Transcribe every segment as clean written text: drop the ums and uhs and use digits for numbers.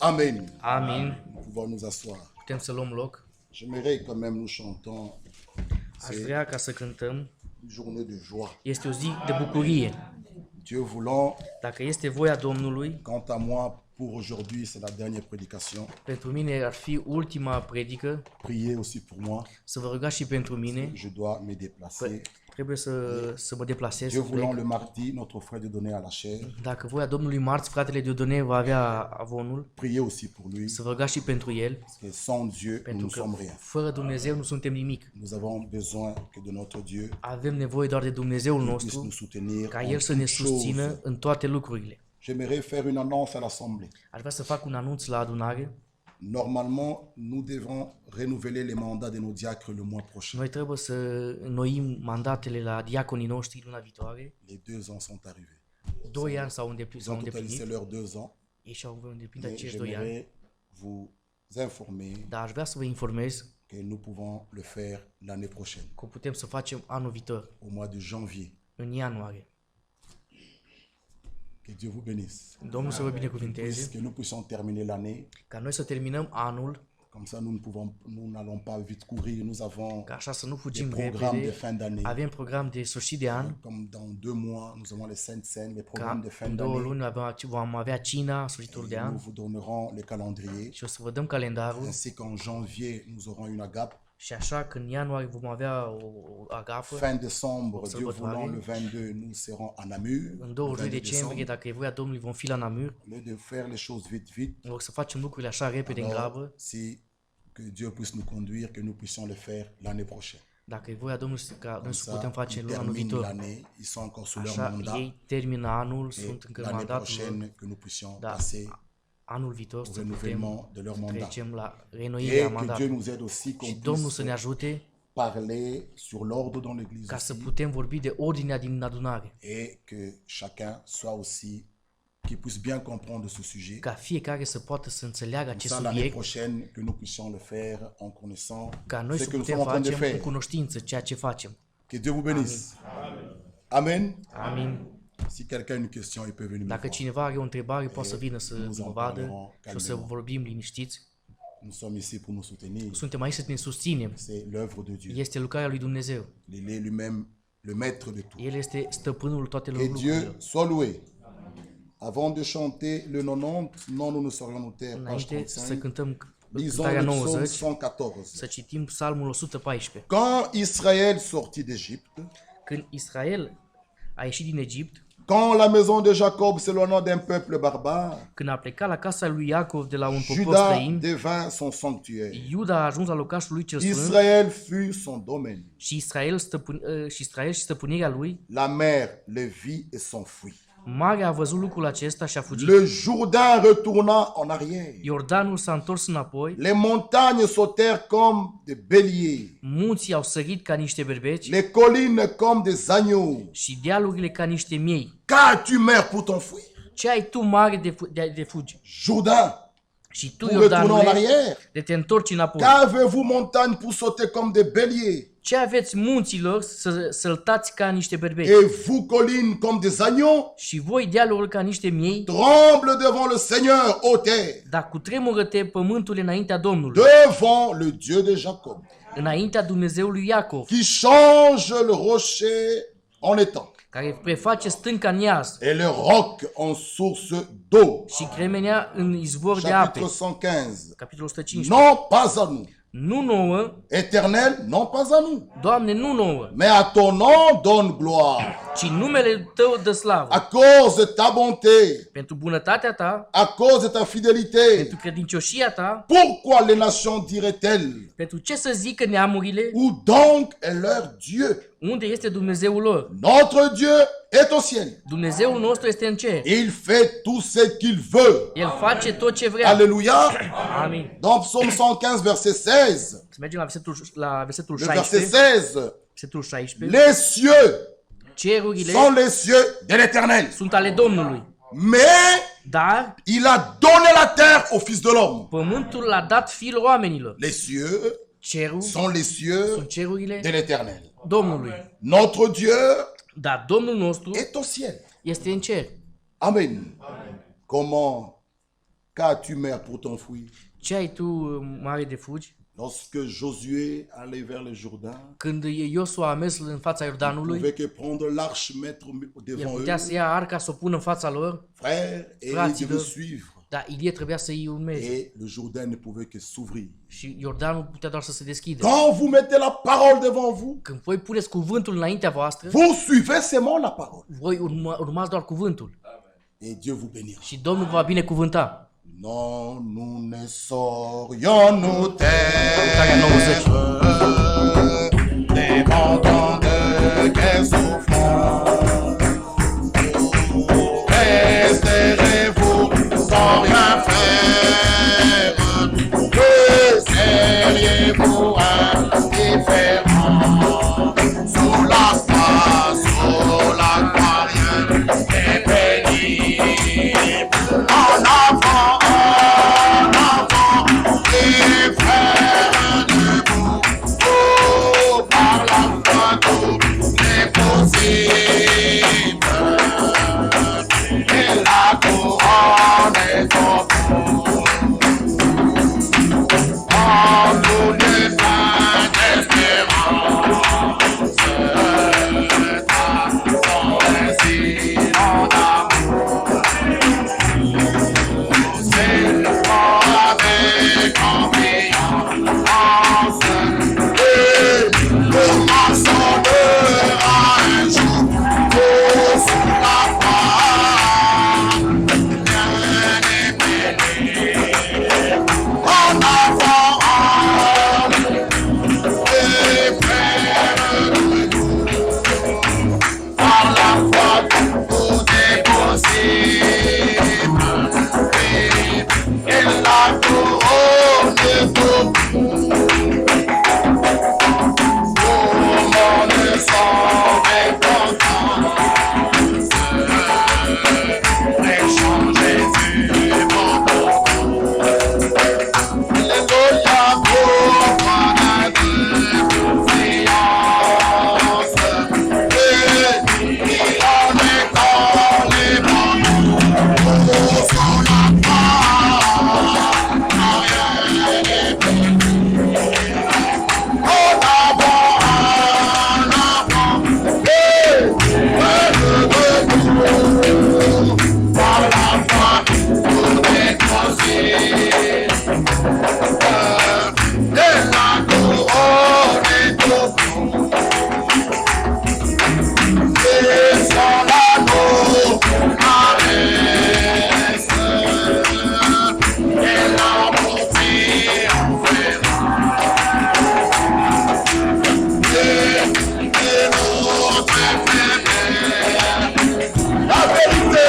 Amen. Amin. Nous pouvons nous asseoir. Putem să luăm loc. J'aimerais quand même nous chantons. Aș vrea ca să cântăm. Une journée de joie. Este o zi de bucurie. Dieu voulant, Dacă este voia Domnului, quant à moi, pour aujourd'hui, c'est la dernière prédication. pentru mine ar fi ultima predică. Priez aussi pour moi. Să vă rugați și pentru mine. Je dois me déplacer. Trebuie să mă deplasez. Dieu voulant, le mardi, notre frère Dieudonné à la chair. Dacă voia Domnului marți, fratele Dieudonné va avea avonul. Priez aussi pour lui. Să vă rugați și pentru el. Parce que sans Dieu, nous Pentru ne că sommes rien. fără Dumnezeu nu suntem nimic. Nous avons besoin que de notre Dieu Avem nevoie doar de Dumnezeul puisse nostru, nous soutenir ca en El să ne toutes choses. susțină în toate lucrurile. J'aimerais faire une annonce à l'Assemblée. Aș vrea să fac un anunț la adunare. Normalement, nous devons renouveler les mandats de nos diacres le mois prochain. Noi trebuie să înnoim mandatele la diaconii noștri luna viitoare. Les 2 ans sont arrivés. 2 ani s-au Ils ont totalisé îndeplinit. leurs 2 ans. Ei și-au îndeplinit Mais acești 2 ani. j'aimerais vous informer Dar aș vrea să vă informez que nous pouvons le faire l'année prochaine, că putem să facem anul viitor, au mois de janvier. în ianuarie. Que Dieu vous bénisse. Domnul să vă binecuvinteze, Que nous puissions terminer l'année. ca noi să terminăm anul, Comme ça, nous n'allons pas vite courir. Nous avons ca așa să nu des fugim programmes de repede. fin d'année. Avem program de sfârșit de an, Comme dans 2 mois, nous avons les Saintes Seines, les ca programmes de fin în 2 d'année. luni vom avea cina, sfârșitul de Et nous an, vous donnerons le calendrier. și o să vă dăm calendarul. Ainsi qu'en janvier, nous aurons une agape. Și așa că în ianuarie vom avea o agapă. Fin décembre, Să Dieu vă voulant, doare. le 22, nous serons à Namur. În Le 22 22 decembrie, dacă e voia Domnului, vom fi la Namur. Au lieu de faire les choses vite, vite, O să facem lucrurile așa repede, în alors, grabă. si que Dieu puisse nous conduire, que nous puissions le faire l'année prochaine. Dacă e voia Domnului, ca noi să Ça, putem face ils luna anul terminent viitor. l'année, ils sont encore sous leur Așa, mandat. ei termină anul, Et sunt încă în l'année mandatul lor. prochaine, que nous puissions Da, passer anul viitor au să putem renouvellement de leur mandat. trecem la Et reînnoirea que Dieu mandatului. nous aide aussi Și qu'on Domnul să ne puisse ajute parler sur l'ordre dans l'Église ca să aussi, putem vorbi de ordinea din adunare. et que chacun soit aussi, qu'il puisse bien comprendre ce sujet. Ca fiecare să poată să înțeleagă acest Ça, l'année subiect, prochaine, que nous puissions le faire en connaissant ca noi ce să que nous putem sommes en train de face în faire. cunoștință ceea ce facem. Que Dieu vous bénisse. Amen. Amin. Si quelqu'un a une question, il peut venir me Dacă voir. cineva are o întrebare, poate să vină să nous mă en vadă parlerons și o să calmement. vorbim liniștiți. Nous sommes ici pour nous soutenir. Suntem aici să ne susținem. C'est l'œuvre de Dieu. Este lucrarea lui Dumnezeu. Il est lui-même le maître de tout. El este stăpânul toatelor Que Dieu lucrurilor. soit loué. Avant de chanter le 90, non, nous ne serions nous taire. Page Înainte să 35. cântăm Lisons cântarea le psaume 90, 114. să citim psalmul 114. Quand Israël sortit d'Égypte, Când Israel a ieșit din Egipt, quand la maison de Jacob s'éloigna d'un peuple barbare, când a plecat la casa lui Iacov de la un popor Juda străin, devint son sanctuaire. Iuda a ajuns la locașul lui cel sfânt Israël fut son domaine. și Israel și stăpânirea lui. La mer le vit et s'enfuit. Marea a văzut lucrul acesta și a fugit. Le Jourdain retourna en arrière. Iordanul s-a întors înapoi, Les montagnes sautèrent comme des béliers. munții au sărit ca niște berbeci Les collines comme des agneaux. și dealurile ca niște miei. Qu'as-tu, mer, pour t'enfuir? Ce ai tu mare de fugi? Jourdain, Și tu, pour retourner en Iordanule, arrière. de te întorci înapoi. Qu'avez-vous, montagne, pour sauter comme des béliers? Ce aveți munților să săltați ca niște berbeci? Et vous, collines, comme des agneaux? Și voi, dealuri, ca niște miei? Tremble devant le Seigneur, ô terre, Dar cutremură-te pământul înaintea Domnului, devant le Dieu de Jacob, înaintea Dumnezeului Iacov, qui change le rocher en étang care preface stânca în iaz et le roc en source d'eau. și cremenea în izvor de ape. Chapitre 115. Capitolul 115. Non pas à nous. Nu nouă, Éternel, non pas à nous. Doamne, nu nouă, Mais à ton nom donne gloire. ci numele Tău dă slavă. À cause de ta bonté, Pentru bunătatea Ta, à cause de ta fidélité. pentru credincioșia Ta, Pourquoi les nations diraient-elles? pentru ce să zică neamurile, Où donc est leur Dieu? unde este Dumnezeul lor? Notre Dieu est au ciel. Dumnezeul nostru este în cer. Il fait tout ce qu'il veut. El face tot ce vrea. Alléluia. Amin. Dans Psaume 115, verset 16. Să mergem la versetul Le verset 16. 16. Versetul 16. Les cieux Cerurile sont les cieux de l'Éternel. sunt ale Domnului, Mais dar il a donné la terre au Fils de l'homme. pământul l-a dat fiilor oamenilor. Les cieux Cerul sont les cieux sunt cerurile de l'Éternel. Domnului, Notre Dieu dar Domnul nostru est au ciel. este în cer. Amen. Comment Qu'as-tu, mère, pour t'enfuir? Ce ai tu, mare, de fugi? Lorsque Josué allait vers le Jourdain, Când Iosua a mers în fața il Iordanului, pouvait que prendre l'arche, mettre el devant putea eux. să ia arca, să o pună în fața lor, Frère, et ils Fraților, devaient suivre. dar Ilie trebuia să îi urmeze. Et le Jourdain ne pouvait que s'ouvrir. Și Iordanul putea doar să se deschidă. Quand vous mettez la parole devant vous, Când voi puneți cuvântul înaintea voastră, vous suivez seulement la parole. voi urmați doar cuvântul. Et Dieu vous bénira. Și Domnul va binecuvânta. Non, nous ne saurions nous Cântarea taire 90. des montants de guerre souffrant. Resterez-vous sans rien faire. Seriez-vous indifférent. Sous la croix, sous la croix, rien n'est pénible. En avant, les frères debout. Oh, par la foi, tout est possible. Et la couronne est au bout. En nous les pleins d'espérance, ton récit en amour. C'est avec confiance et le maçon sera un jour sous la croix. Rien n'est pénible. En avant, les frères debout. Par la foi, tout est possible. Et la couronne est au bout. Tout le monde s'en récompensé. Échanger du bon pour tout. Alléluia, pour de confiance. Et il en est dans les bons jours. Sur la croix, rien n'est pénible. En avant, par la foi, tout est possible. Et la couronne est au bout. Et sans l'anneau, caresse. Et l'amour triomphera. Et notre faiblesse. La vérité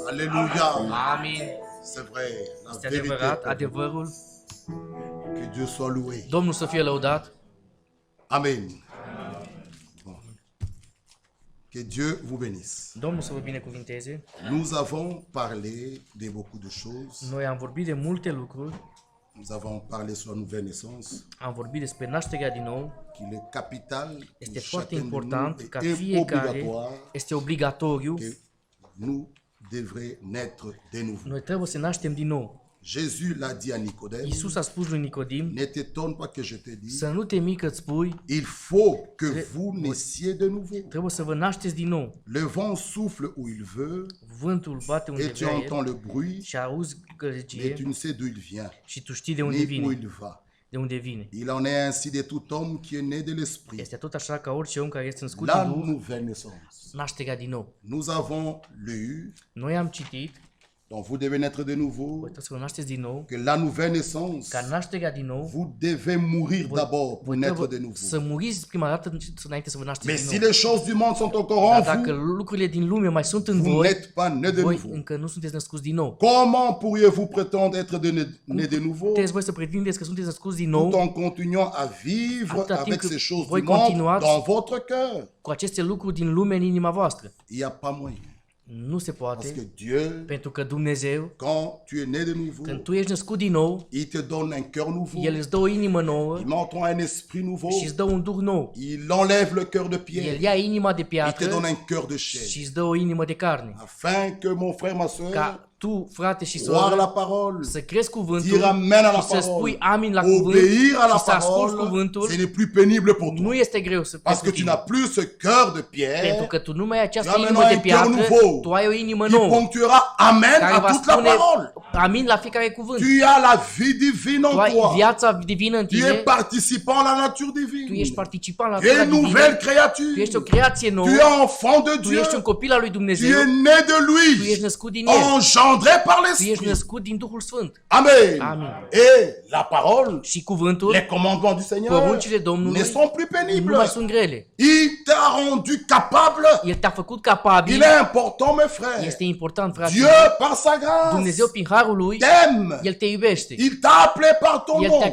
Alléluia. Amin. C'est vrai. La Este vérité. adevărat, adevărul. Que Dieu soit loué. Domnul să fie lăudat. Amen. Bon. Que Dieu vous bénisse. Domnul să vă binecuvinteze. Nous avons parlé de beaucoup de choses. Noi am vorbit de multe lucruri. Nous avons parlé sur la nouvelle naissance, Am vorbit despre nașterea din nou. qu'il est capital, Este que foarte chacun de nous important est ca fiecare obligatoire este obligatoriu que nous devrait naître de nouveau. Noi trebuie să naștem din nou. Jésus l'a dit à Nicodème, Iisus a spus lui Nicodim, ne t'étonne pas que je te dis, să nu te mii că-ți spui, il faut que vous naissiez de nouveau. trebuie să vă nașteți din nou. Le vent souffle où il veut Vântul bate unde et tu vrea el entends le bruit, și auzi mais gălăgie tu ne sais d'où il vient, și tu știi de unde ni où vine. il va. De unde vine. Il en est ainsi de tout homme qui est né de l'esprit. Este tot așa ca orice om care este născut La din Duh, nouvelle naissance. nașterea din nou. Nous avons lu, Noi am citit, donc vous devez naître de nouveau, trebuie să vă nașteți din nou, que la nouvelle naissance, ca nașterea din nou, vous devez mourir d'abord pour naître de nouveau. să muriți prima dată înainte să vă nașteți Mais din si nou. les choses du monde sunt encore Dar en dacă vous, lucrurile din lume mai sunt în vous voi, n'êtes pas né de voi nouveau. încă nu sunteți născuți din nou. Comment pourriez-vous prétendre être né de nouveau Puteți voi să pretindeți că sunteți născuți din tout nou en continuant à vivre Atâta timp avec cât ces choses voi du monde continuați dans votre cœur? cu aceste lucruri din lume în inima voastră? Il n'y a pas moyen. Nu se Parce que poate, Dieu, pentru că Dumnezeu, quand tu es né de nouveau, când tu ești născut din nou, il te donne un cœur nouveau, El îți dă o inimă nouă il m'entend un esprit nouveau, și îți dă un duh nou. il enlève le cœur de pierre, El ia inima de il te piatră donne un cœur de și chair, îți dă o inimă de carne. afin que mon frère, ma soeur, Ca tu, frate și croire soră, la parole, să crezi cuvântul dire amen à la și să spui parole, amin la cuvânt obéir à la și să asculți parole, cuvântul, ce n'est plus pénible pour nu toi. este greu să Parce que pentru tu n'as tine. plus ce cœur de Pentru pierre că tu nu mai ai această Tu as inimă de maintenant un cœur piatră, nouveau tu ai o inimă qui nouă ponctuera amen care à va toute la spune parole. amin la fiecare cuvânt. Tu as la vie divine Tu en ai toi. viața divină în Tu es tine, participant à la nature tu ești divine. participant la Tu es natura une nouvelle divină, tu créature. ești o creație nouă, Tu es enfant de tu Dieu. ești un copil al lui Tu Dumnezeu, es né de tu ești lui, născut din El, engendré par tu ești l'Esprit. născut din Duhul Sfânt. Amen. Amen. Et la parole, Și cuvântul, les commandements du Seigneur poruncile Domnului ne sont plus nu pénibles. mai sunt grele. Il t'a rendu capable. El te-a făcut capabil. Il est important, mes frères. Este important, frate. Dieu, par sa grâce, Dumnezeu, prin harul lui, t'aime. El te iubește. Il t'a appelé par ton El nom. te-a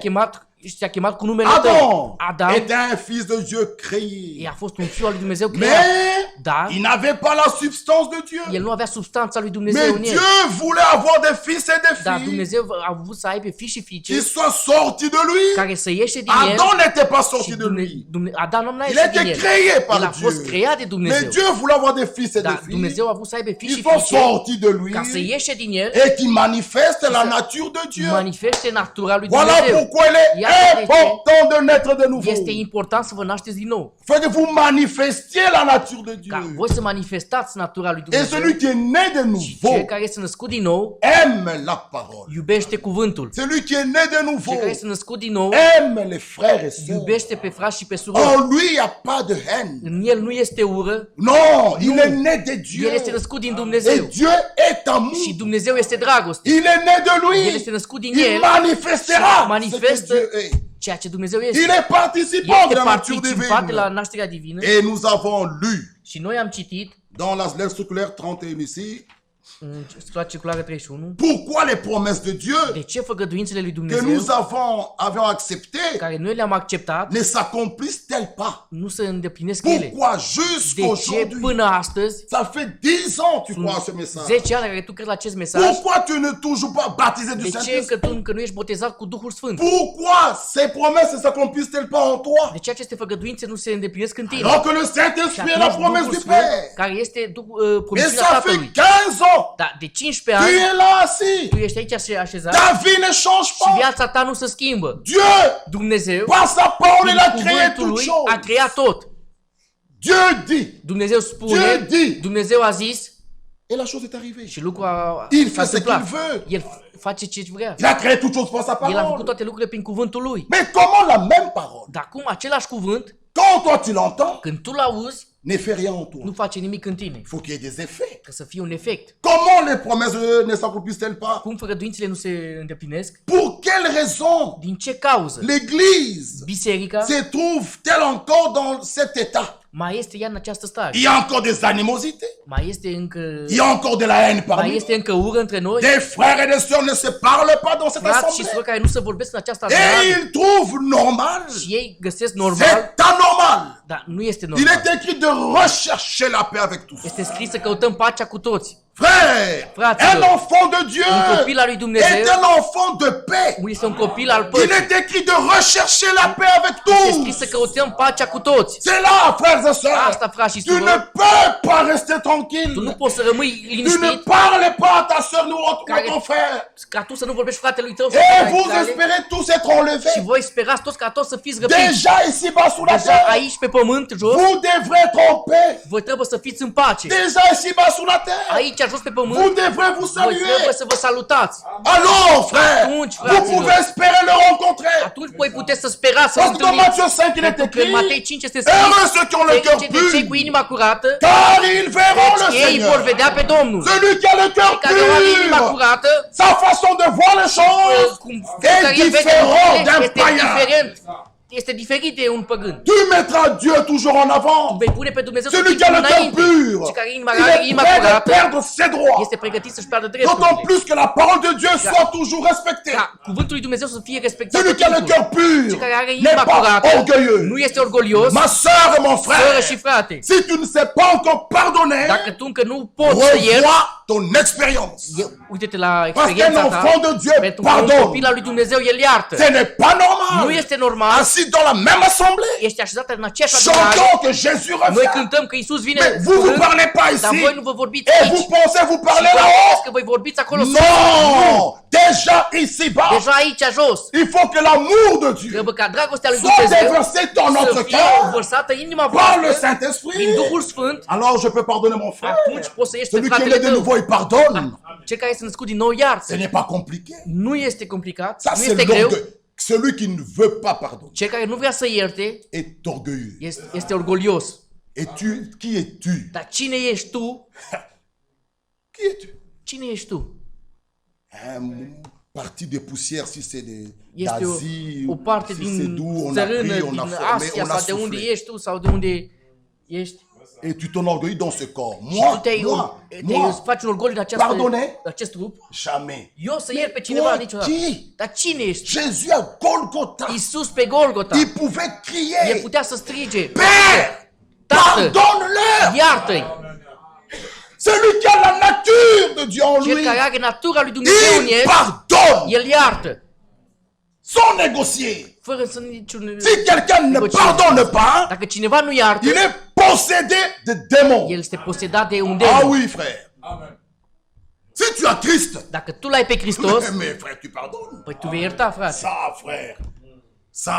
chemat cu numele tău. Adam Adam était un fils de Dieu créé. a fost un fiu al lui Dumnezeu creat. Mais Dar il n'avait pas la substance de Dieu. el nu avea substanța lui Mais Dumnezeu în el. Dieu voulait avoir des fils et des Dar filles Dumnezeu a vrut să aibă fii și qui fiice soient sortis de lui. care să ieșe din el. Adam n'était pas Și sorti de lui. Adam nu a Il ieșit din était el. créé El a par fost Dieu. creat de Mais Dumnezeu. Dieu voulait avoir des fils et des Dar filles Dumnezeu a vrut să aibă fii qui și sont fiice sortis de lui ca să ieșe din el, et qui manifestent la nature de Dieu. manifeste natura lui Voilà Dumnezeu. pourquoi il est Iată de ce important de naître de nouveau. este important să vă nașteți din nou. Fait que vous manifestiez la nature de Ca Dieu. voi să manifestați natura lui Et Dumnezeu. celui qui est né de Și nouveau cel care este născut din nou aime la parole. iubește cuvântul. Celui qui est né de Cel nouveau care este născut din nou aime les frères et sœurs. iubește pe frați și pe surori. En lui, il n'y a pas de haine. În el nu este ură, Non, il est né de Dieu. el este născut din Et Dumnezeu. Dieu est amour. Și Dumnezeu este dragoste. Il est né de El este lui. născut din Il el manifestera și ce que manifestă Dieu est. ceea ce Dumnezeu Il este. est participant de Este la nature participat de la divine. nașterea divină. Et nous avons lu Și noi am citit dans la lettre circulaire 31 ici, în scrisoarea circulară 31 pourquoi les promesses de Dieu de ce făgăduințele lui que nous Dumnezeu avions acceptées care noi le-am acceptat ne s'accomplissent-elles pas? nu se îndeplinesc ele. Pourquoi De ce jusqu'aujourd'hui? până astăzi, Ça fait 10 ans tu crois à ce message. 10 ani care tu crezi la acest mesaj, Pourquoi tu ne es toujours pas baptisé du de ce Saint-Esprit? că tu încă nu ești botezat cu Duhul Sfânt? Pourquoi ces promesses ne s'accomplissent-elles pas en toi? De ce aceste făgăduințe nu se îndeplinesc în tine? Alors que le Și Saint-Esprit est la atunci promesse Duhul du Sfânt, Père. care este Mais promisiunea ça fait Tatălui. 15 ans. Dar de 15 Tu ani es là assis. tu ești aici așezat Ta vie ne change și pas. viața ta nu se schimbă. Dieu, Dumnezeu, par sa parole, prin il a créé cuvântul toutes lui, choses. a creat tot. Dieu dit. Dumnezeu spune, Dieu dit. Dumnezeu a zis Et la chose est arrivée. și lucrul Il s-a fait ce întâmplat. qu'il veut. El face ce vrea. Il a créé toutes choses par sa El a făcut parole. toate lucrurile prin cuvântul lui. Mais comment la même parole, Dar cum același cuvânt, quand toi tu l'entends, când tu l-auzi, ne fait rien en toi? nu face nimic în tine. Il faut qu'il y ait des effets. Trebuie să fie un efect. Comment les promesses de Dieu ne s'accomplissent-elles pas? Cum făgăduințele nu se îndeplinesc? Pour quelle raison Din ce cauză? l'Église Biserica se trouve-t-elle encore dans cet état? mai este ea în această stare. Il y a encore des animosités. Mai este încă Il y a encore de la haine mai parmi nous. este încă ură între noi. Des frères et des sœurs ne se parlent pas dans cette Frați și assemblée. surori care nu se vorbesc în această Et adunare ils trouvent normal. și ei găsesc normal, C'est anormal Dar nu este Il normal. est écrit de rechercher la paix avec tous. Este scris să căutăm pacea cu toți. Frère, Fraților, un enfant de Dieu un copil al lui Dumnezeu est un enfant de paix. este un copil al Il păcii. est écrit de rechercher la paix avec Este scris să tous. căutăm pacea cu toți. C'est là, frères et sœurs. Asta, frați și Tu ne surori, peux pas rester tu tranquille. nu poți să rămâi Tu ne liniștit parles pas à ta soeur ou à Care- ton frère. ca tu să nu vorbești fratelui tău sau Et fratei vous tale, espérez tous être și enlevés. voi sperați toți ca toți să fiți răpiți. Déjà ici-bas sous la Deja terre. aici pe pământ jos, Vous devrez être en paix. voi trebuie să fiți în pace. Déjà ici-bas sous la terre. Aici jos pe Vous pământ, devrez vous voi trebuie saluer. să vă salutați. Alors, frère, Atunci, vous fraților, pouvez espérer le rencontrer. atunci voi puteți să sperați să Parce que dans întâlniți. Matthieu 5, il est Pentru că în écrit, Matei 5 este scris, heureux ceux qui ont le cœur fericiți de cei cu pur, inima curată, car ils verront le deci ei vor Seigneur. vedea pe Domnul. Celui qui a le cœur Care au inima pur, curată, sa façon de voir les choses cum est care el vede différent lucrurile, d'un este païen. diferent. Este diferit de un păgân. Tu mettras Dieu toujours en avant. Vei pune pe Dumnezeu să Celui fii qui a le cœur înainte. pur, Și care il are est inima prêt de curată, perdre ses droits. este pregătit să-și piardă D'autant drepturile. plus que la parole de Dieu soit toujours respectée. Ca cuvântul lui Dumnezeu să fie respectat Celui tot qui a le timpul. cœur pur Care are n'est inima pas curată, orgueilleux. nu este orgolios, Ma soeur et mon soră frère, și frate. si tu ne sais pas encore pardonner, Dacă tu încă nu poți să ierți, revois ton expérience. uite-te la Parce qu'un experiența ta, enfant de Dieu pentru că un pardonne. copil al lui Dumnezeu, el iartă. Ce n'est pas normal. Nu este normal, Assis dans la même assemblée, ești așezat în aceeași adunare, chantons que Jésus noi revient. cântăm că Iisus vine Mais vous ne parlez pas dar ici. voi nu vă vorbiți Et aici. vous pensez vous Și parlez voi là-haut. credeți că voi vorbiți acolo sus. Non. Déjà ici-bas, Deja aici jos. il faut que l'amour de Dieu Trebuie ca dragostea lui soit Dumnezeu déversé dans notre să fie cœur vărsată în inima par le voastră Saint-Esprit. din Duhul Sfânt. Alors je peux pardonner mon frère. Atunci poți să ieși pe Celui qui est fratele né de tău. nouveau, il pardonne. Cel care este născut din nou iartă. Ce n'est pas compliqué. Nu este complicat, Ça, nu c'est este greu. l'orgueil. Celui qui ne veut pas pardonner Cel care nu vrea să ierte est orgueilleux. este orgolios. Et tu, qui es-tu? Dar cine ești tu? Qui es-tu? Cine ești tu? Un parti de poussière, si c'est Este d'Asie, o parte si c'est din d'où, on a țărână, pris, on din a formé, Asia on a sau de unde soufflé. ești tu sau de unde ești. Et tu t'enorgueillis dans ce corps. Și tu Moi, te faci un orgoliu de Pardonner? acest trup. jamais. Eu să iert pe cineva Toi, niciodată. qui? Dar cine ești? Jésus à Golgotha, Iisus pe Golgota. il pouvait El crier, putea să strige. Père, Tată, pardonne-leur. iartă-i. Celui qui a la nature de Dieu en Cel lui, care are natura lui Dumnezeu în il el, pardonne el iartă. sans négocier. Fără să niciun... Si quelqu'un ne negociere. pardonne pas, Dacă cineva nu iartă, il est possédé de démons. el este posedat de un Ah demon. oui, frère. Si tu as Christ, Dacă tu l-ai pe Hristos, mais frère, tu pardonnes. păi tu vei ierta, frate. Ça, frère, ça,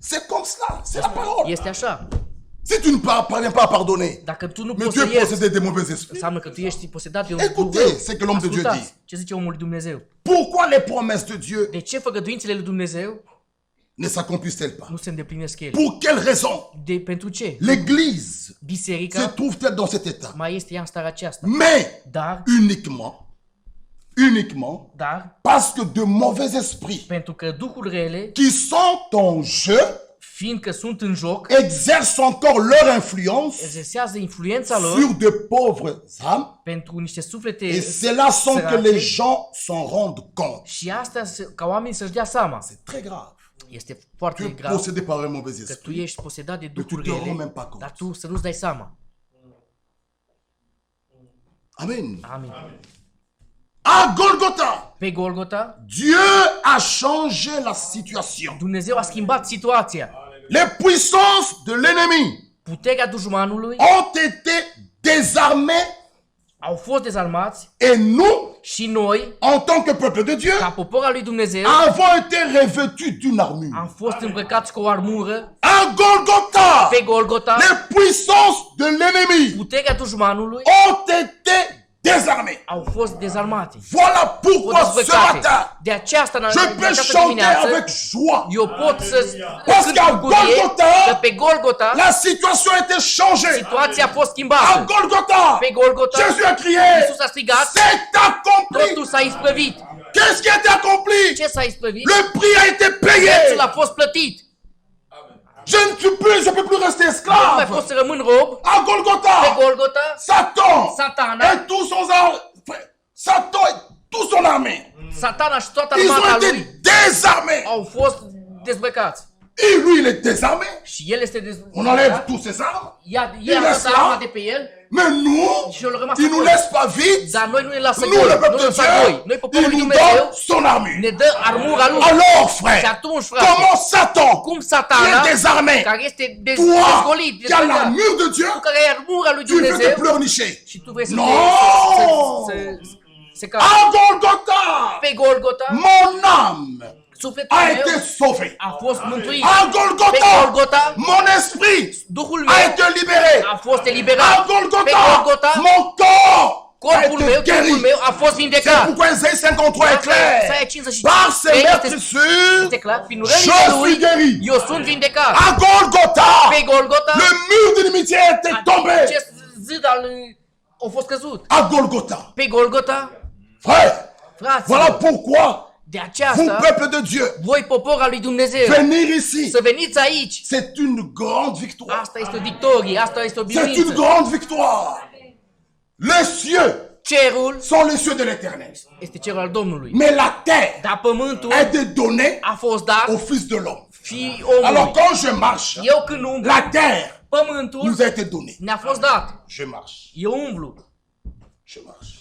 c'est comme cela, c'est la parole. Este așa. Si tu ne parviens pas à pardonner, Dacă tu nu mais poți tu să es ierți, possédé de mauvais esprits, înseamnă că tu ești posedat de un Écoutez duh rău. ce que l'homme de Dieu Ascultați dit. ce zice omul lui Dumnezeu. pourquoi les promesses de Dieu De ce făgăduințele lui Dumnezeu ne s'accomplissent-elles pas? nu se îndeplinesc ele? Pour quelle raison Pentru ce? l'Église se Biserica trouve-t-elle dans cet état? mai este ea în starea aceasta. Mais Dar, uniquement parce que de mauvais esprits pentru că duhuri rele, qui sont en jeu fiindcă sunt în joc, exercent encore leur influence exersează influența lor sur de pauvres âmes pentru niște suflete et cela sans que sărace les gens s'en rendent compte. și asta ca oamenii să-și dea seama. C'est très grave. Este Tu foarte es grav possédé par un mauvais că tu esprit. ești posedat de tu duhuri te rends rele, même pas compte. dar tu să nu-ți dai seama. Amen. Amin. À Golgotha, Pe Golgota, Dieu a changé la situation. Dumnezeu a schimbat situația. Les puissances de l'ennemi Puterea dușmanului ont été désarmées au fost dezarmați et nous, și noi, en tant que peuple de Dieu, ca popor al lui Dumnezeu, avons été revêtus d'une armure. am fost îmbrăcați cu o armură. À Golgotha, Pe Golgota, les puissances de l'ennemi puterea dușmanului ont été désarmées. au fost dezarmate. Voilà Au pourquoi fost ce dezbrăcate. matin, De aceasta, je de peux această chanter dimineață, avec joie. eu pot să Parce cânt qu'à cu bucurie Golgotha, că pe Golgota la situation a été changée. situația a fost À schimbată. Golgotha, Pe Golgota, Jésus a crié, Iisus a strigat, c'est accompli. totul s-a isprăvit. Qu'est-ce qui a été accompli? Ce s-a isprăvit? Le prix a été payé. Prețul a fost plătit. Je peux plus rester Nu mai esclave. pot să rămân rob. À Pe Golgotha, Golgota, Satan Satana, et tout son Satan et toute son armée, Satana și toată ils ont armata été lui désarmés. au fost dezbrăcați. Et lui, il est désarmé. Și el este On enlève tous ses armes. Ia laisse toată là. arma de pe el Mais nous, și îl rămas il nous acolo. laisse pas vite. Dar noi nu ne lasă Nous, goi, le nu peuple de lăsa goi. Noi Dieu, poporul il lui nous Dumnezeu donne son armure. ne dă armura lui. Alors, Și frère, atunci, frate, comment Satan, cum qui satana, est désarmé, care este toi, dezgolit, qui as l'armure de Dieu, tu care ai armura lui tu veux te Dumnezeu pleurnicher. și tu vrei să Non! se ca À Golgotha, pe Golgota, mon âme sufletul a meu été sauvé. a fost mântuit. À Pe Golgotha, Golgota, mon esprit Duhul a meu été libéré. a fost eliberat. À Pe Golgotha, Golgota, mon corps a corpul meu, été trupul guéri. meu a fost C'est vindecat. pourquoi Isaïe 53 est clair. Isaia 53 Par ses este meurtrissures, clar, prin je rănile suis lui, guéri. eu sunt vindecat. À Golgotha, Pe Golgota, le mur d'inimitié était tombé. acest zid al a fost căzut. À Golgotha. Pe Golgota, Frère, frați, voilà pourquoi de vous, aceasta, peuple de Dieu, voi, popor al lui Dumnezeu, venir ici, să veniți aici. c'est une grande victoire. Asta este o victorie, asta este o C'est une biruință. grande victoire. Les cieux Cerul sont les cieux de l'éternel. este cerul al Domnului. Mais la terre Dar pământul a été donnée a fost dat au Fils de l'homme. fi Alors omului. quand je marche, Eu când umblu, la terre pământul nous a été donnée. ne-a fost dat. Je marche, Eu umblu. je marche.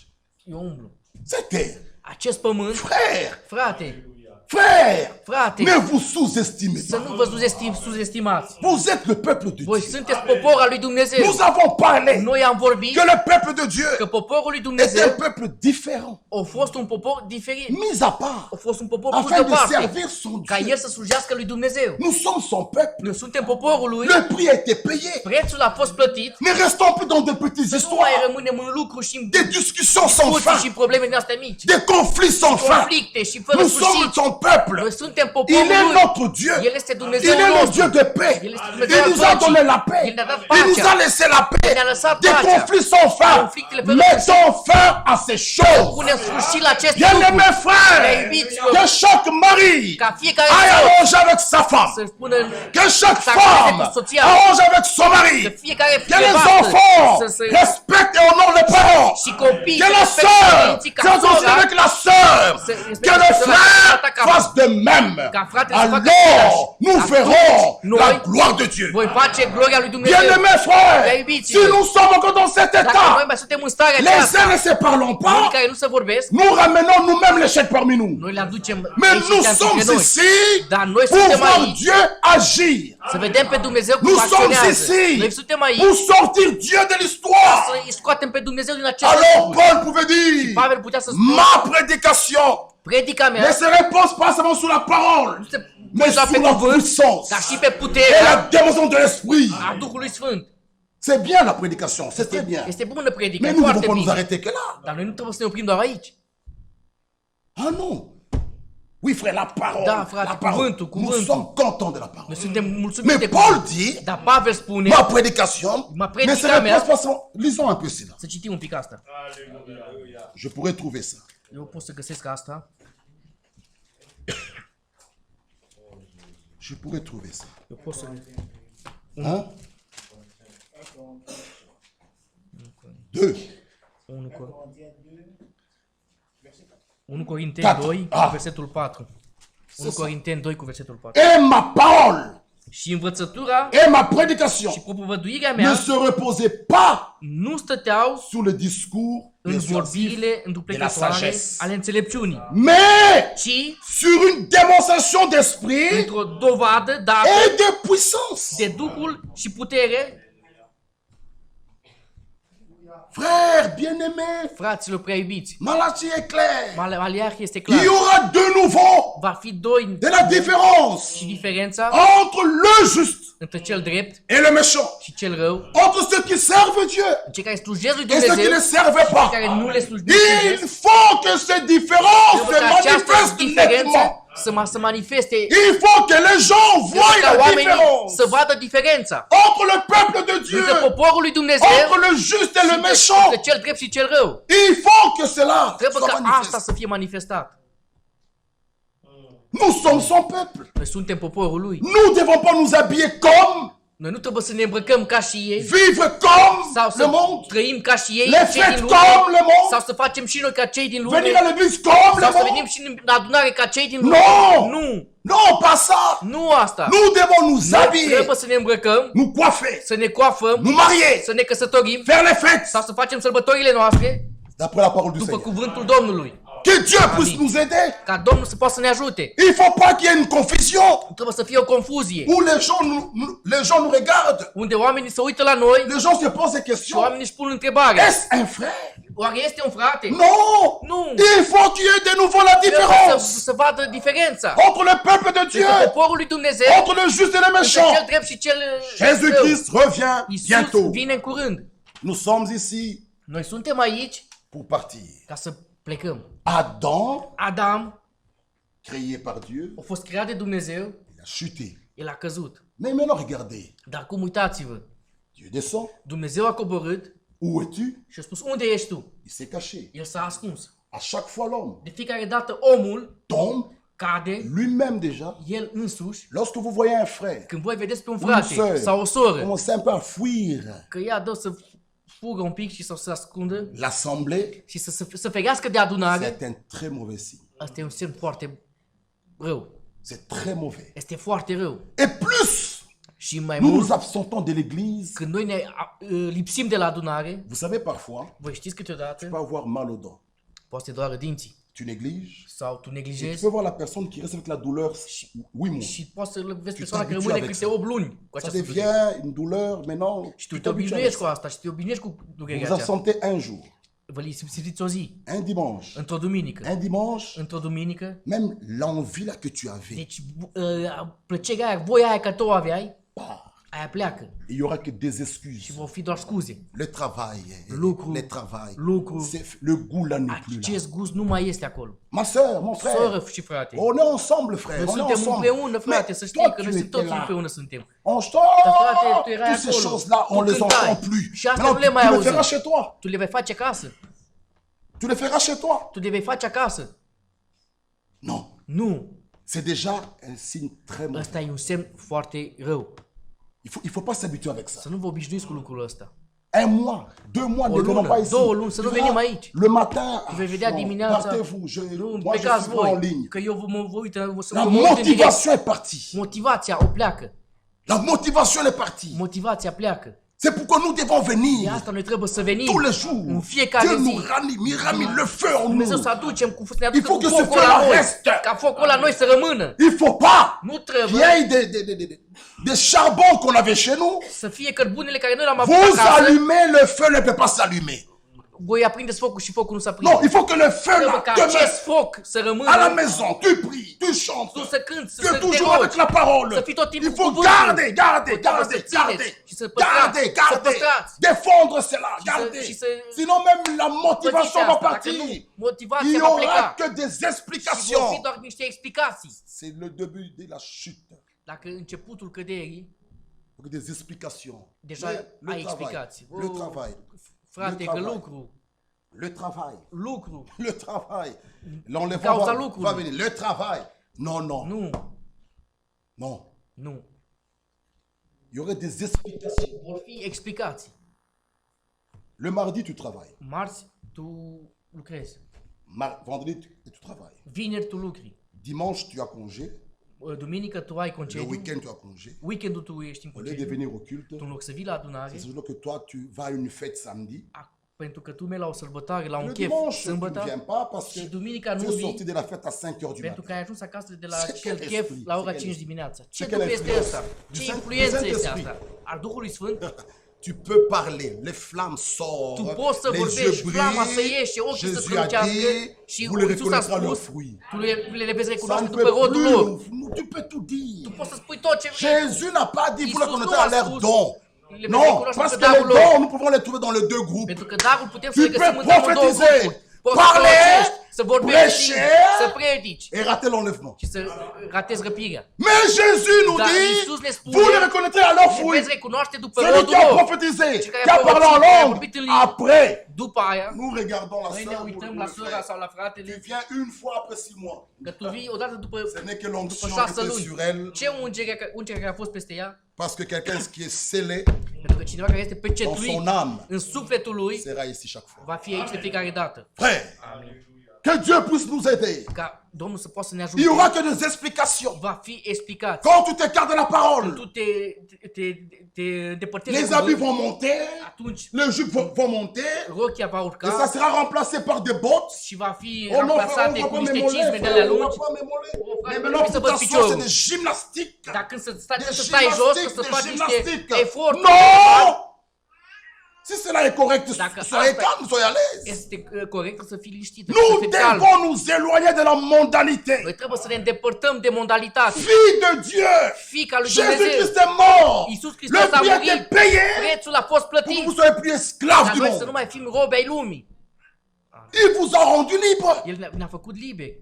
Eu umblu. Cette terre, Acest pământ, frère, frate, frère, ne vous sous-estimez să pas. nu vă subestimați. Vous êtes le peuple de Voi Dieu. sunteți popor al lui Dumnezeu. Nous avons parlé Noi am vorbit que le peuple de Dieu că poporul lui est un Dumnezeu peuple différent, a fost un popor diferit. mis à part, A fost un popor pus afin de deoparte. servir son Ca Dieu. el să slujească lui Dumnezeu. Nous sommes son peuple. Noi suntem poporul lui. Le prix a été payé. Prețul a fost plătit. Ne restons plus dans de petites Nu mai histoires, rămânem în lucruri și în des discussions sans discuții și fin, probleme din astea mici. des conflits sans fin. Conflicte și fără Nous sommes sfârșit. son peuple. Noi suntem Il poporul est lui. notre Dieu. El este Il Dumnezeu est le nostru. Dieu de paix. El este Il Dumnezeu al nous a păcii. donné la paix. El ne-a dat Il nous pacea. a laissé la paix. Ne-a lăsat Des pacea. conflits sans fin. Conflictele fără Mettons fin à ces choses. Punem sfârșit la aceste Bien-aimés lucruri. frères, Iubiților, que chaque mari ca fiecare aille soț arranger avec sa femme. să-și pună Que chaque să femme cu soția. arrange avec son Că mari. fiecare Que les nevastă enfants să se respectent et honorent les parents. și copiii Que să la respecte sœur părinții ca fasse aussi sora, avec la sœur. să respecte Que les sora, frères tata ca- fassent de même. ca fratele să facă același. Alors, nous Atunci, verrons noi la gloire de Dieu. voi face gloria lui Dumnezeu. Bien-aimés frères, iubiți-vă. si nous sommes encore dans cet Dacă état, noi mai suntem în starea les aceasta, uns ne se parlent unii pas, care nu se vorbesc, nous ramenons nous-mêmes l'échec parmi nous. noi le aducem Mais aici nous între sommes noi. ici Dar noi pour suntem voir aici Dieu agir. să vedem pe Dumnezeu cum Nous sommes acționează. Noi ici suntem aici pour sortir Dieu de l'histoire. să îi scoatem pe Dumnezeu din acest Alors lucru. Paul pouvait dire, Pavel putea să spună, ma prédication predica mea ne se repose pas seulement sur la parole, nu se mais pune doar pe sur la cuvânt, puissance dar și pe et puterea la démonstration de l'esprit. a Duhului Sfânt. C'est bien la prédication, c'est très bien. Este bună predica, Mais e nous ne devons foarte pas nous bine. arrêter que là. Dar noi nu trebuie să ne oprim doar aici. Ah non. Oui frère, la parole. Da, frate, la parole. cuvântul, Nous cuvântul. sommes contents de la parole. Noi suntem mulțumiți de Mais Paul cuvânt. dit, Dar Pavel spune, ma prédication Ma ne se predica mea- repose pas seulement. Lisons un peu cela. să citim un pic asta. Je pourrais trouver ça. Eu pot să găsesc asta. Je pourrais trouver ça. Eu pot să... Hein? 2. 1 Corinteni Patru. 2 Ah. cu versetul 4. 1 Corinteni 2 cu versetul 4. Et ma parole Și învățătura et ma prédication și propovăduirea ne mea se reposaient pas nu stăteau sur le discours în persuasif, vorbirile de la înduplecătoare sagesse, ale înțelepciunii, mais ci sur une démonstration d'esprit într-o dovadă dată et de puissance. de Duhul și putere. Frères bien-aimés, Fraților prea iubiți, Malachie est clair. Maleahi este Il clar. y aura de nouveau Va fi doi de la différence și diferența entre le juste între cel drept et le méchant, și cel rău, entre ceux qui servent Dieu cei care slujesc lui et ceux qui Dumnezeu ne servent pas. care nu le Il slujesc. faut que ces différences Trebuie se ca această manifestent diferență nettement. să manifeste, Il faut que les gens voient trebuie ca la oamenii différence să vadă diferența entre le peuple de Dieu, între poporul lui Dumnezeu entre le juste et le méchant. între cel drept și cel rău. Il faut que cela Trebuie soit ca asta manifesté. să fie manifestat. Nous sommes son peuple. Noi suntem poporul lui. Nous ne devons pas nous habiller comme Noi nu trebuie să ne îmbrăcăm ca și ei vivre comme sau le să monde, trăim ca și ei, les cei fêtes din comme lume, le monde, sau să facem și noi ca cei din lume, venir à l'église comme le sau să venim monde. și în adunare ca cei din lume. Non! Nu! Non, pas ça. Nu asta! Nous devons nous Noi habiller, trebuie să ne îmbrăcăm, nous coiffer, să ne coafăm, nous marier, să ne căsătorim, faire les fêtes, sau să facem sărbătorile noastre d'après la parole du după Seigneur. cuvântul Domnului. Que Dieu puisse nous aider. Ca Domnul să poată să ne ajute. Il ne faut pas qu'il y ait une confusion Trebuie să fie o confuzie. où les gens nous regardent. Unde oamenii se uită la noi Les gens se posent des și questions. oamenii își pun întrebarea. Est-ce un frère? Oare este un frate? Non. Non. Il faut qu'il y ait de nouveau la Trebuie différence să vadă diferența entre le peuple de între Dieu, poporul lui Dumnezeu, entre le juste et le între méchant. cel drept și cel rău. Jésus-Christ revient Iisus bientôt. vine în curând. Nous sommes ici Noi suntem aici pour partir. ca să plecăm. Adam, Adam créé par Dieu, a fost creat de Dumnezeu, il a chuté. el a căzut. Mais maintenant, regardez. Dar cum uitați-vă, Dieu descend. Dumnezeu a coborât Où es-tu? și a spus, unde ești tu? Il s'est caché. El s-a ascuns. À chaque fois, l'homme De fiecare dată omul tombe cade, lui-même déjà. el însuși, Lorsque vous voyez un frère când voi vedeți pe un ou une frate sœur sau o soră, commencer un peu à fuir că ea dă să fugă un pic și să se ascundă l'assemblée, și să ferească de adunare, c'est un très mauvais signe. asta e un semn foarte rău. C'est très mauvais. Este foarte rău. Et plus Și mai nous nous mult, absentons de l'église, când noi ne lipsim de la adunare, vous savez, parfois, voi știți câteodată, tu peux avoir mal aux dents. poate să te doară dinții Tu négliges. sau tu Tu neglijezi peux voir la personne qui reste avec la douleur 8 mois. și poți să vezi Tu persoana că t'habitues rămâne avec câte ça. 8 luni cu Ça această durere. devient une douleur maintenant. Și tu Tu te t'habitues avec obișnuiești cu ça. asta și te obișnuiești cu Vous durerea vous aceasta. absentez un jour, Vă simțiți o zi, un dimanche, într-o duminică, un dimanche, într-o duminică, même l'envie là que tu avais, deci plăcerea aia, voia aia că tu o aveai, bah, aia pleacă il y aura que des și excuses. vor fi doar scuze. Le travail, Lucru, le travail, lucru. le goût là n'est plus là. Acest gust nu mai este acolo. Ma soeur, mon frère, Soră și frate, on est ensemble, frère, noi on est suntem ensemble. împreună, frate, Mais să toi, știi că tu noi étais toți là. împreună suntem. On Dar frate, tu erai toutes ces acolo, choses-là, tu on les cântai. entend plus. Și asta Maintenant, nu le mai tu le auzim. feras chez toi. Tu le vei face acasă. Tu le feras chez toi. Tu le vei face acasă. Non, Nu. c'est déjà un signe très mauvais. Ăsta e un semn foarte rău. Il faut pas s'habituer avec ça. Să nu vă obișnuiți cu lucrul ăsta. Un mois, 2 mois, ne O lună, venons pas ici. 2 luni, să nu Tu venim verras, aici. Le matin, Tu vei vedea non, dimineața, partez-vous. nu, Moi, je plecați suis en voi, ligne. că eu mă uit, să La mă uit în direct. motivation est partie. Motivația o pleacă. La motivation est partie. Motivația pleacă. C'est pourquoi nous devons De venir asta noi trebuie să venim tous les jours. în fiecare Dieu zi. nous ranime, il ramène le feu en Dumnezeu nous. să aducem cu să ne Il faut aducă que cu ce focul feu la là noi, reste. ca focul la noi să rămână. Il faut pas Nu qu'il y trebuie ait des charbons qu'on avait chez nous. să fie cărbunele care noi l-am avut Vous acasă. allumez, le feu ne peut pas s'allumer. Voi aprindeți focul și focul nu se aprinde. Non, il faut que le feu Trebuie là ca demeure acest foc să à la rămână, maison. Tu pries, tu chantes. tu să cânti, Tu es să te toujours avec rogi, la parole. să fii tot timpul Il faut cu cuvântul. garder, garder, Trebuie garder, să țineți garder. și să păstrați, Garder, să garder. păstrați. Défendre cela, să- garder. și să- Sinon même la motivation Păziți va asta, dacă partir. nu, Il motivația n'y va aura pleca. que des Și vor fi explications. doar niște explicații. C'est le début de la chute. Dacă începutul căderii, Donc des explications. deja Mais ai le travail, explicații. le travail, Frate, le că travail. lucru, le travail, lucru, le travail. Là, on les Causa va lucrului. venir. Le travail. Non, non, nu, non. nu. Il y aurait des explications. Vor fi explicații. Le mardi, tu travailles. Marți, tu lucrezi. Vendredi, tu travailles. Vineri, tu lucri. Dimanche, tu as congé. Duminică, tu ai Le concediu. week-end, tu as congé. Weekendul, tu ești în Au lieu de concediu. venir au culte, Tu în loc să vii la adunare, c'est toujours que toi, tu vas à une fête samedi. pentru că tu mergi la o sărbătoare, la un Le chef dimanche, tu ne sâmbătă, viens pas parce și que duminica tu nu es vii, sorti de la fête à 5 heures du pentru că matin. ai ajuns acasă de la C'est acel quel chef esprit? la ora C'est 5 quel dimineața. Ce C'est quel duh este esprit? ăsta? Du Ce Saint- influență du este Saint-Esprit. asta? Al Duhului Sfânt? Tu peux parler, les flammes sortent, Tu poți să les yeux vorbești, flama să brillent. ieși, ochii să Jésus a strălucească dit, și vous les Iisus a reconnaîtrez à leurs spus, fruits. tu le veți Ça recunoaște ne după peut rodul lor. plus, tu peux tout dire. Poți să spui tot ce vrei. Jésus n'a pas dit, vous les Iisus connaîtrez nu à a leurs spus, dons. le veți Non, recunoaște parce după que les darul lor. dons, nous pouvons les trouver dans les deux groupes. Pentru că darul putem să Tu le găsim peux în două prophétiser, grupuri. Poți să parler, prorocești, să vorbești, prêcher să predici et rater l'enlèvement. și să ratezi răpirea. Mais Jésus nous Dar dit, Iisus ne spune, vous le reconnaîtrez à leurs veți fruits. recunoaște după Celui rodul qui a lor. prophétisé, Celui qui a parlé en care a langue, vorbit în limbi. après, După aia, nous regardons la noi ne sœur ou uităm le la sora frère. sau la Tu fratele, viens une fois après 6 mois. că tu vii odată după Ce n'est que l'onction 6 qui était luni. sur elle. Ce ungere care a fost peste ea? Parce que quelqu'un qui est scellé Pentru că cineva care este dans pecetuit son âme în sufletul lui sera ici chaque fois. va fi aici de fiecare dată. Frère, que Dieu puisse nous aider. Ca Domnul să poată să ne Il y ajute. aura que des explications. Va fi explicat. Quand tu t'écartes de la parole, Tu te depărtezi les de habits cuvânt, vont monter, atunci les jupes vont monter, rochia va et ça urca sera remplacé par des bottes. și va fi Oh non, frère, on ramplasate va cu pas niște m'émoler, cizme de frère, alea on va lungi. pas m'émoler. Oh, frère, Mais trebuie maintenant, să pour văd t'asseoir, piciorul. c'est des gymnastiques. Dar când să stai, Des să stai jos, gymnastiques, să des faci niște gymnastiques. eforturi. Non! Si cela est correct, Dacă soyez asta calme, soyez à l'aise. este corect să fii liniștit, să Nous fii calm. devons nous éloigner de la mondanité. Noi trebuie să ne îndepărtăm de mondalitate. Fille de Dieu, Fica lui Dumnezeu, Jésus-Christ est mort. Iisus Le Hristos a prix a été murit, payé prețul a fost pour que plătit, vous soyez plus esclaves dar du noi să nu monde. mai fim robi ai lumii. Il vous a rendu libre. El ne-a făcut liberi.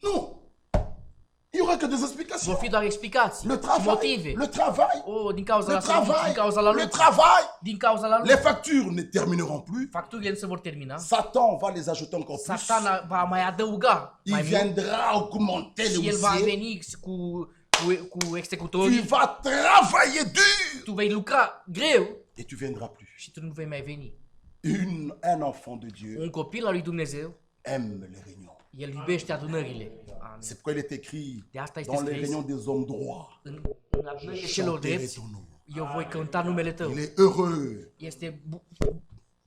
Non. Il n'y aura que des Vor explications. fi doar explicații Le și travail, motive. le travail, Oh, din cauza le la serviciu, travail, din cauza la le lucru, travail. din cauza la Les lucru. factures ne termineront plus. Facturile nu se vor termina. Satan va les ajouter encore plus. Satana va mai adăuga Il mai mult viendra augmenter les și el va huissiers. veni cu Tu executorii. vas travailler dur Tu vei lucra greu et tu viendras plus. și tu nu vei mai veni. Un enfant de Dieu Un copil al lui Dumnezeu, aime les réunions. el iubește adunările. Amin. C'est pourquoi il est écrit De asta este dans les scris réunions des hommes droits. în adunările celor Chanterai drepți, ton nom. eu voi cânta numele tău. Il est heureux. Este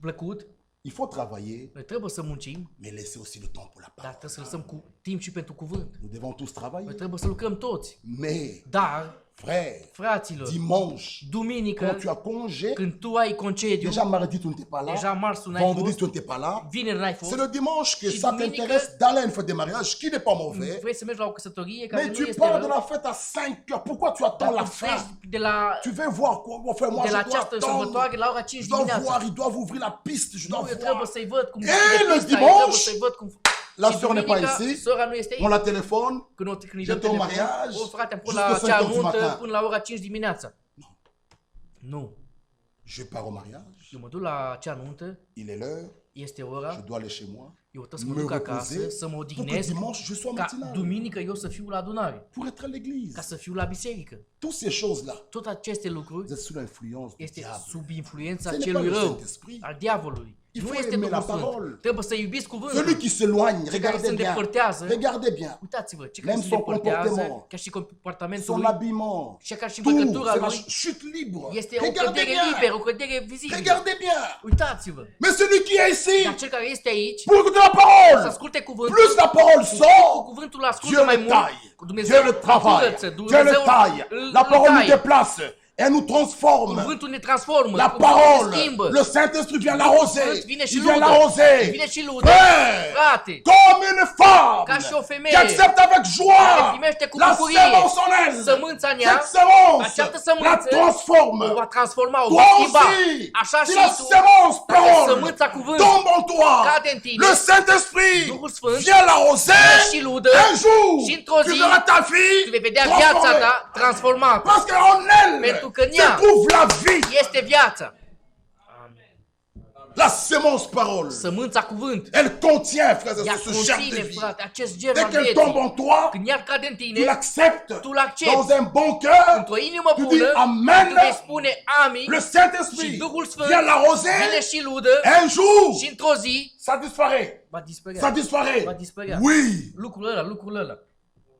plăcut, Il faut travailler, noi trebuie să muncim, mais laisser aussi le temps pour la dar parole. trebuie să lăsăm cu timp și pentru cuvânt. Nous devons tous Noi travailler. trebuie să lucrăm toți. Mais, Dar, frère, fraților, dimanche, duminică, quand tu as congé, când tu ai concediu, déjà mardi tu n'étais pas deja là, marți tu n-ai vendredi fost, tu n'étais pas là, vineri n-ai c'est fost, le dimanche que Și ça duminică- t'intéresse d'aller à une fête de mariage, qui n'est pas mauvais. vrei să mergi la o căsătorie care Mais nu tu este pars de rău, la fête à 5 heures. Pourquoi tu attends dar la tu fin? pleci de la, Tu veux voir quoi? Enfin, moi, de la je dois această attendre. sărbătoare la ora 5 Je dois dimineața. voir, ils doivent ouvrir la piste, je Nu, dois eu trebuie voir. să-i văd cum Et deschide le pista, eu dimanche, trebuie să-i văd cum... La Și sœur n'est pas duminica, ici, sora nu este on aici. la téléphone, Când îi j'étais dăm au telefon, mariage, o frate, am pus jusqu'à la 5 cea heures du nuntă matin. până la ora 5 dimineața. Nu. Je pars au mariage, Eu mă duc la cea nuntă, il est l'heure, este je ora, dois aller chez moi, eu trebuie să mă me duc acasă, reposer, să mă pour que odihnesc, dimanche je sois ca matinal, duminică eu să fiu la adunare, pour être à l'église. ca să fiu la biserică. Toutes ces choses-là, Tot aceste lucruri vous êtes sous l'influence du este diable. sub influența Ce n'est celui pas le rău, Saint-Esprit. al diavolului. Il Nu faut este aimer la Duhul parole. Sfânt. Trebuie să iubiți Celui cuvântul. qui s'éloigne, care regardez se bien, îndepărtează, regardez bien, Uitați-vă, ce care Même se son îndepărtează, comportement, ca și comportamentul son lui, habillement, și ca și tout, îmbrăcătura c'est la lui, chute libre. este o Regardez cădere bien, liberă, o cădere vizibilă. regardez bien. Uitați-vă! Mais celui qui est ici, Dar cel care este aici, pour écouter la să parole, asculte cuvântul, plus la parole cu sort, cuvântul Dieu ascultă mai le mult, taille, cu Dieu Dumnezeu le travaille, curăță, Dieu le Dumnezeu taille, îl la parole nous taie. déplace, elle nous transforme. Cuvântul ne transformă, La cuvântul ne parole, schimbă. le Saint-Esprit vient l'arroser, Sfânt vine și il vient ludă, l'arroser. vine și ludă, Frère, frate, comme une femme ca și o qui femeie accepte avec care joie primește cu la bucurie semence en elle. sămânța în ea, Cette semence această la sămânță transforme. o va transforma, o va Toi schimba. aussi, Așa si și la tu, semence dacă parole sămânța cuvânt tombe en toi, cade în tine, le Saint-Esprit Duhul Sfânt vient l'arroser. și ludă, Un jour, și într-o tu zi, verras ta fille tu vei vedea viața transformée. ta transformată. Parce qu'en elle Pentru că în se ea trouve la vie, este viața. la semence parole. Sămânța cuvânt. Elle contient, frères et Ea sœurs, ce germe de conține, vie. frate, acest ger Dès al qu'elle tombe vieții. en toi, Când ea cade în tu tine, l'acceptes tu l'accepti. dans un bon cœur. într-o inimă Tu dis bună, Amen. tu vei spune amin, Le Saint-Esprit și Duhul Sfânt vient l'arroser. vine și ludă Un jour, și într-o zi ça disparaît. va dispărea. Ça disparaît. Va dispărea. Oui, Lucrul ăla.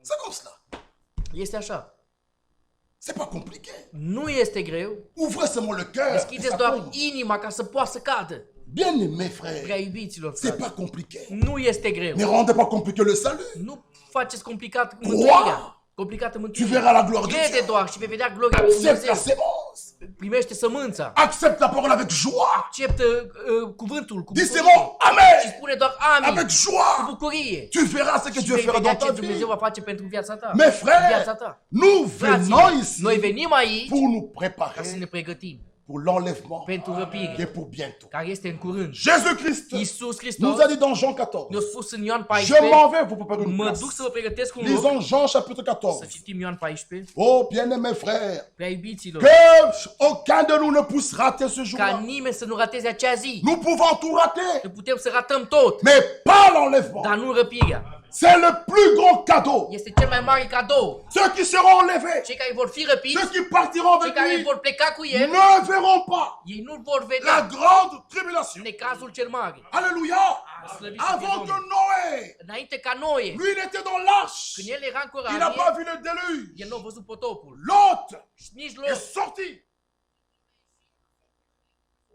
c'est comme cela. Este așa. C'est pas compliqué. Nu este greu. Ouvrez seulement le cœur. et Deschideți ça doar tombe. inima ca să poată să cadă. Bien-aimés, frères, Prea iubiților, c'est frate. pas compliqué. Nu este greu. Ne rendez pas compliqué le salut. Nu faceți complicat Crois. mântuirea. Complicată Tu mântuirea. verras la gloire de Crede Dieu. doar și vei vedea gloria lui Accepte la Dumnezeu. sémence. Primește sămânța. Accepte la parole avec joie. Acceptă cuvântul cu Dis bucurie. c'est bon, Și Amen. spune doar amin. Avec Cu joie. bucurie. Tu verras ce que Și Dieu vei fera vedea dans ce ta vie. Dumnezeu va face pentru viața ta. Mes Viața frères, ta. nous venons Fraților, ici noi venim aici pour nous ca să ne préparer pregătim. pour l'enlèvement pentru qui răpire, est pour bientôt. care este în curând. Jésus-Christ Iisus Hristos nous a dit dans Jean 14, ne-a spus în Ioan je 14, m'en vais vous préparer une mă place. duc să vă pregătesc un loc. Lisons Jean chapitre Să 14. citim Ioan 14. Oh, bien-aimés frères, Prea iubiților, que aucun de nous ne puisse rater ce ca jour-là. nimeni să nu rateze acea zi. Nous pouvons tout rater, Noi putem să ratăm tot, mais pas l'enlèvement. dar nu răpirea. C'est le plus grand cadeau. Este cel mai mare cadou. Ceux qui seront enlevés, Cei care vor fi răpiți, ceux qui partiront cei avec care lui, vor pleca cu el, ne verront pas ei nu vor la vedea grande tribulation. necazul cel mare. Alléluia. Slăvit să fie Avant que Domnul. Noé, Înainte ca Noe, lui, il était dans l'arche. când el era în Il n'a pas corabie, vu le déluge. el nu a văzut potopul. Lot Și nici est Lot. sorti.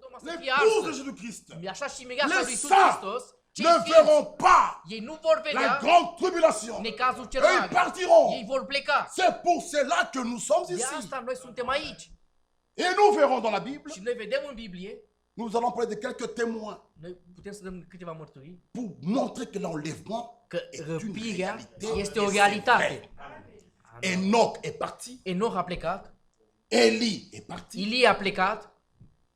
Domnul să fie L'épouse de arsă. Jésus-Christ Așa și mireasa lui Les Iisus saints Hristos, cei ne sfinți, verront pas ei nu vor la vedea grande tribulation. necazul cel Eux, ils mare. partiront. Ei vor pleca. C'est pour cela que nous sommes De ici. asta noi suntem aici. Et nous verrons dans la Bible, Și noi vedem în Biblie, nous allons parler de quelques témoins noi putem să dăm câteva mărturii, pour montrer que l'enlèvement că est une răpirea réalité. este et o c'est realitate. vrai. Enoch est parti, Enoch a plecat, Élie est parti. Ilie a plecat.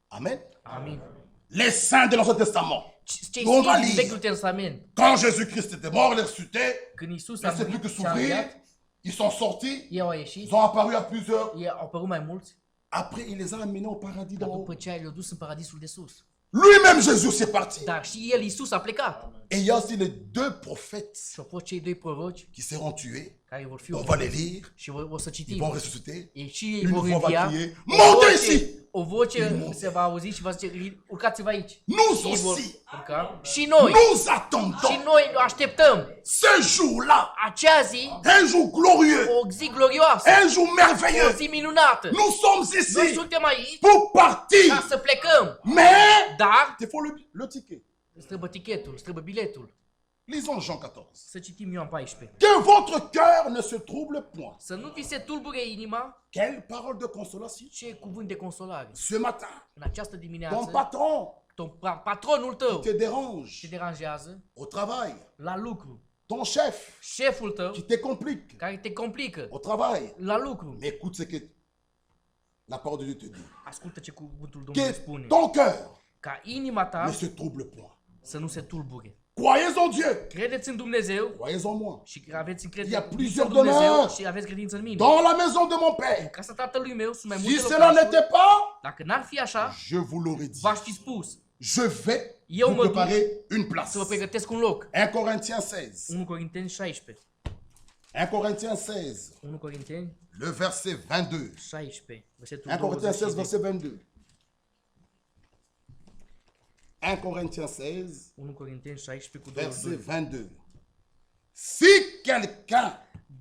Amen. Amin. Les saints de l'Ancien Testament. Cei On va sfinți din lire. Vechiul Testament, Quand Jésus-Christ était mort, il est ressuscité, când Iisus il a ne sait plus murit que și a înviat, s'ouvrir. Ils sont sortis, ei au ieșit, ils ont apparu à plusieurs. ei au apărut mai mulți, Après, il les a amenés au paradis dar d'en haut. după ce i-a dus în paradisul de sus. Lui-même, Jésus, est parti. Dar și el, Iisus, a plecat. Et il y a aussi les deux prophètes Și au fost cei doi proroci qui seront tués. care vor fi On va les lire. și o să Ils citim. vont ressusciter. Ei și ei Une vor voix va învia. crier, montez ici! O voce se va auzi și va zice, urcați-vă aici. Nous Ei vor aussi, urca. Și noi. nous Și attendons noi așteptăm ce jour-là. acea zi, Un jour glorieux. o zi glorioasă, Un jour o merveilleux. zi minunată. Nous sommes Noi ici suntem aici pour partir. ca să plecăm. Mais, Dar il faut le ticket. îți trebuie tichetul, îți trebuie biletul. Lisons Jean 14. Să citim Ioan 14. Que votre cœur ne se trouble point. Să nu vi se tulbure inima. Quelle parole de consolation. Ce cuvânt de consolare. Ce matin, În această ton dimineață, patron patronul tău te dérange te deranjează au travail. la lucru. Ton chef Șeful tău qui te complique care te complică au travail. la lucru. Mais écoute ce que la parole de Dieu te dit. Ascultă ce cuvântul Domnului Que spune. ton cœur Ca inima ta ne se trouble point. să nu se tulbure. Croyez en Dieu. Credeți în Dumnezeu Croyez en moi. și aveți Il y a încredere în plusieurs Dumnezeu demeures și aveți credință în mine. dans la maison de mon În Père. casa tatălui meu sunt mai Si multe cela locașuri. n'était pas, Dacă n-ar fi așa, je vous l'aurais dit. v-aș fi spus Je vais Eu vous mă duc préparer une place. să vă pregătesc un loc. 1 Corinthiens 16. 1 Corinteni 16. 1 Corinthiens 16, 1 Corinteni le verset 22. 16, versetul 1 Corinthiens 16, 22. verset 22. 1 Corinthiens 16, 1 Corinteni 16 cu verset 22. 22. Si quelqu'un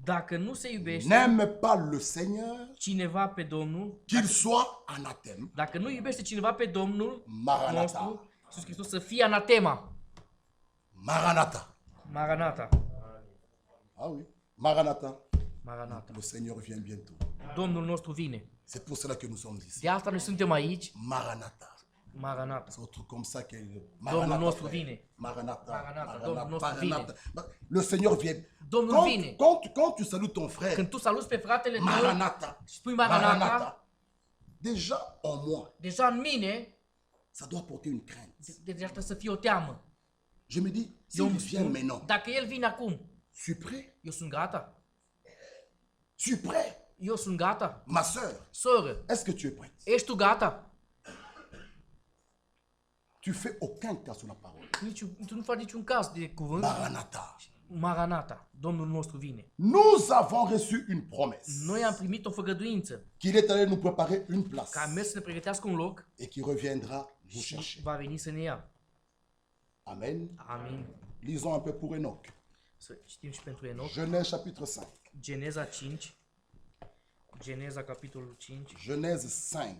Dacă nu se iubește n'aime pas le Seigneur, cineva pe Domnul, qu'il soit anathème. dacă nu iubește cineva pe Domnul Maranatha. nostru, Iisus Hristos să fie anatema. Maranatha. Maranata. Ah oui. Maranatha. Maranata. Le Seigneur vient bientôt. Domnul nostru vine. C'est pour cela que nous sommes ici. De asta noi suntem aici. Maranatha. Maranata. C'est un truc comme ça que Domnul nostru frère. vine. Maranatha. Maranatha, Domnul nostru Maranatha. Le Seigneur vient. Domnul Quand, vine. quand tu salues ton frère, Când tu saluți pe fratele tău Maranatha. și spui Maranata, Déjà en moi, deja în mine, ça doit porter une crainte. deja trebuie să fie o teamă. Je me dis, Eu s'il îmi vient spun, maintenant, dacă el vine acum, suis prêt. eu sunt gata. Suis prêt. Eu sunt gata. Ma soeur, Soră, est-ce que tu es prête? ești tu gata? Tu fais aucun cas sur la parole. Tu nu faci niciun caz de cuvânt. Maranatha. Maranata, Domnul nostru vine. Nous avons reçu une promesse. Noi am primit o făgăduință Qu'il est allé nous préparer une place. că a mers să ne pregătească un loc Et qu'il reviendra vous și chercher. va veni să ne ia. Amen. Amin. Lisons un peu pour Enoch. Să citim și pentru Enoch. Genèse chapitre 5. Geneza 5. Geneza capitolul 5. Genèse 5,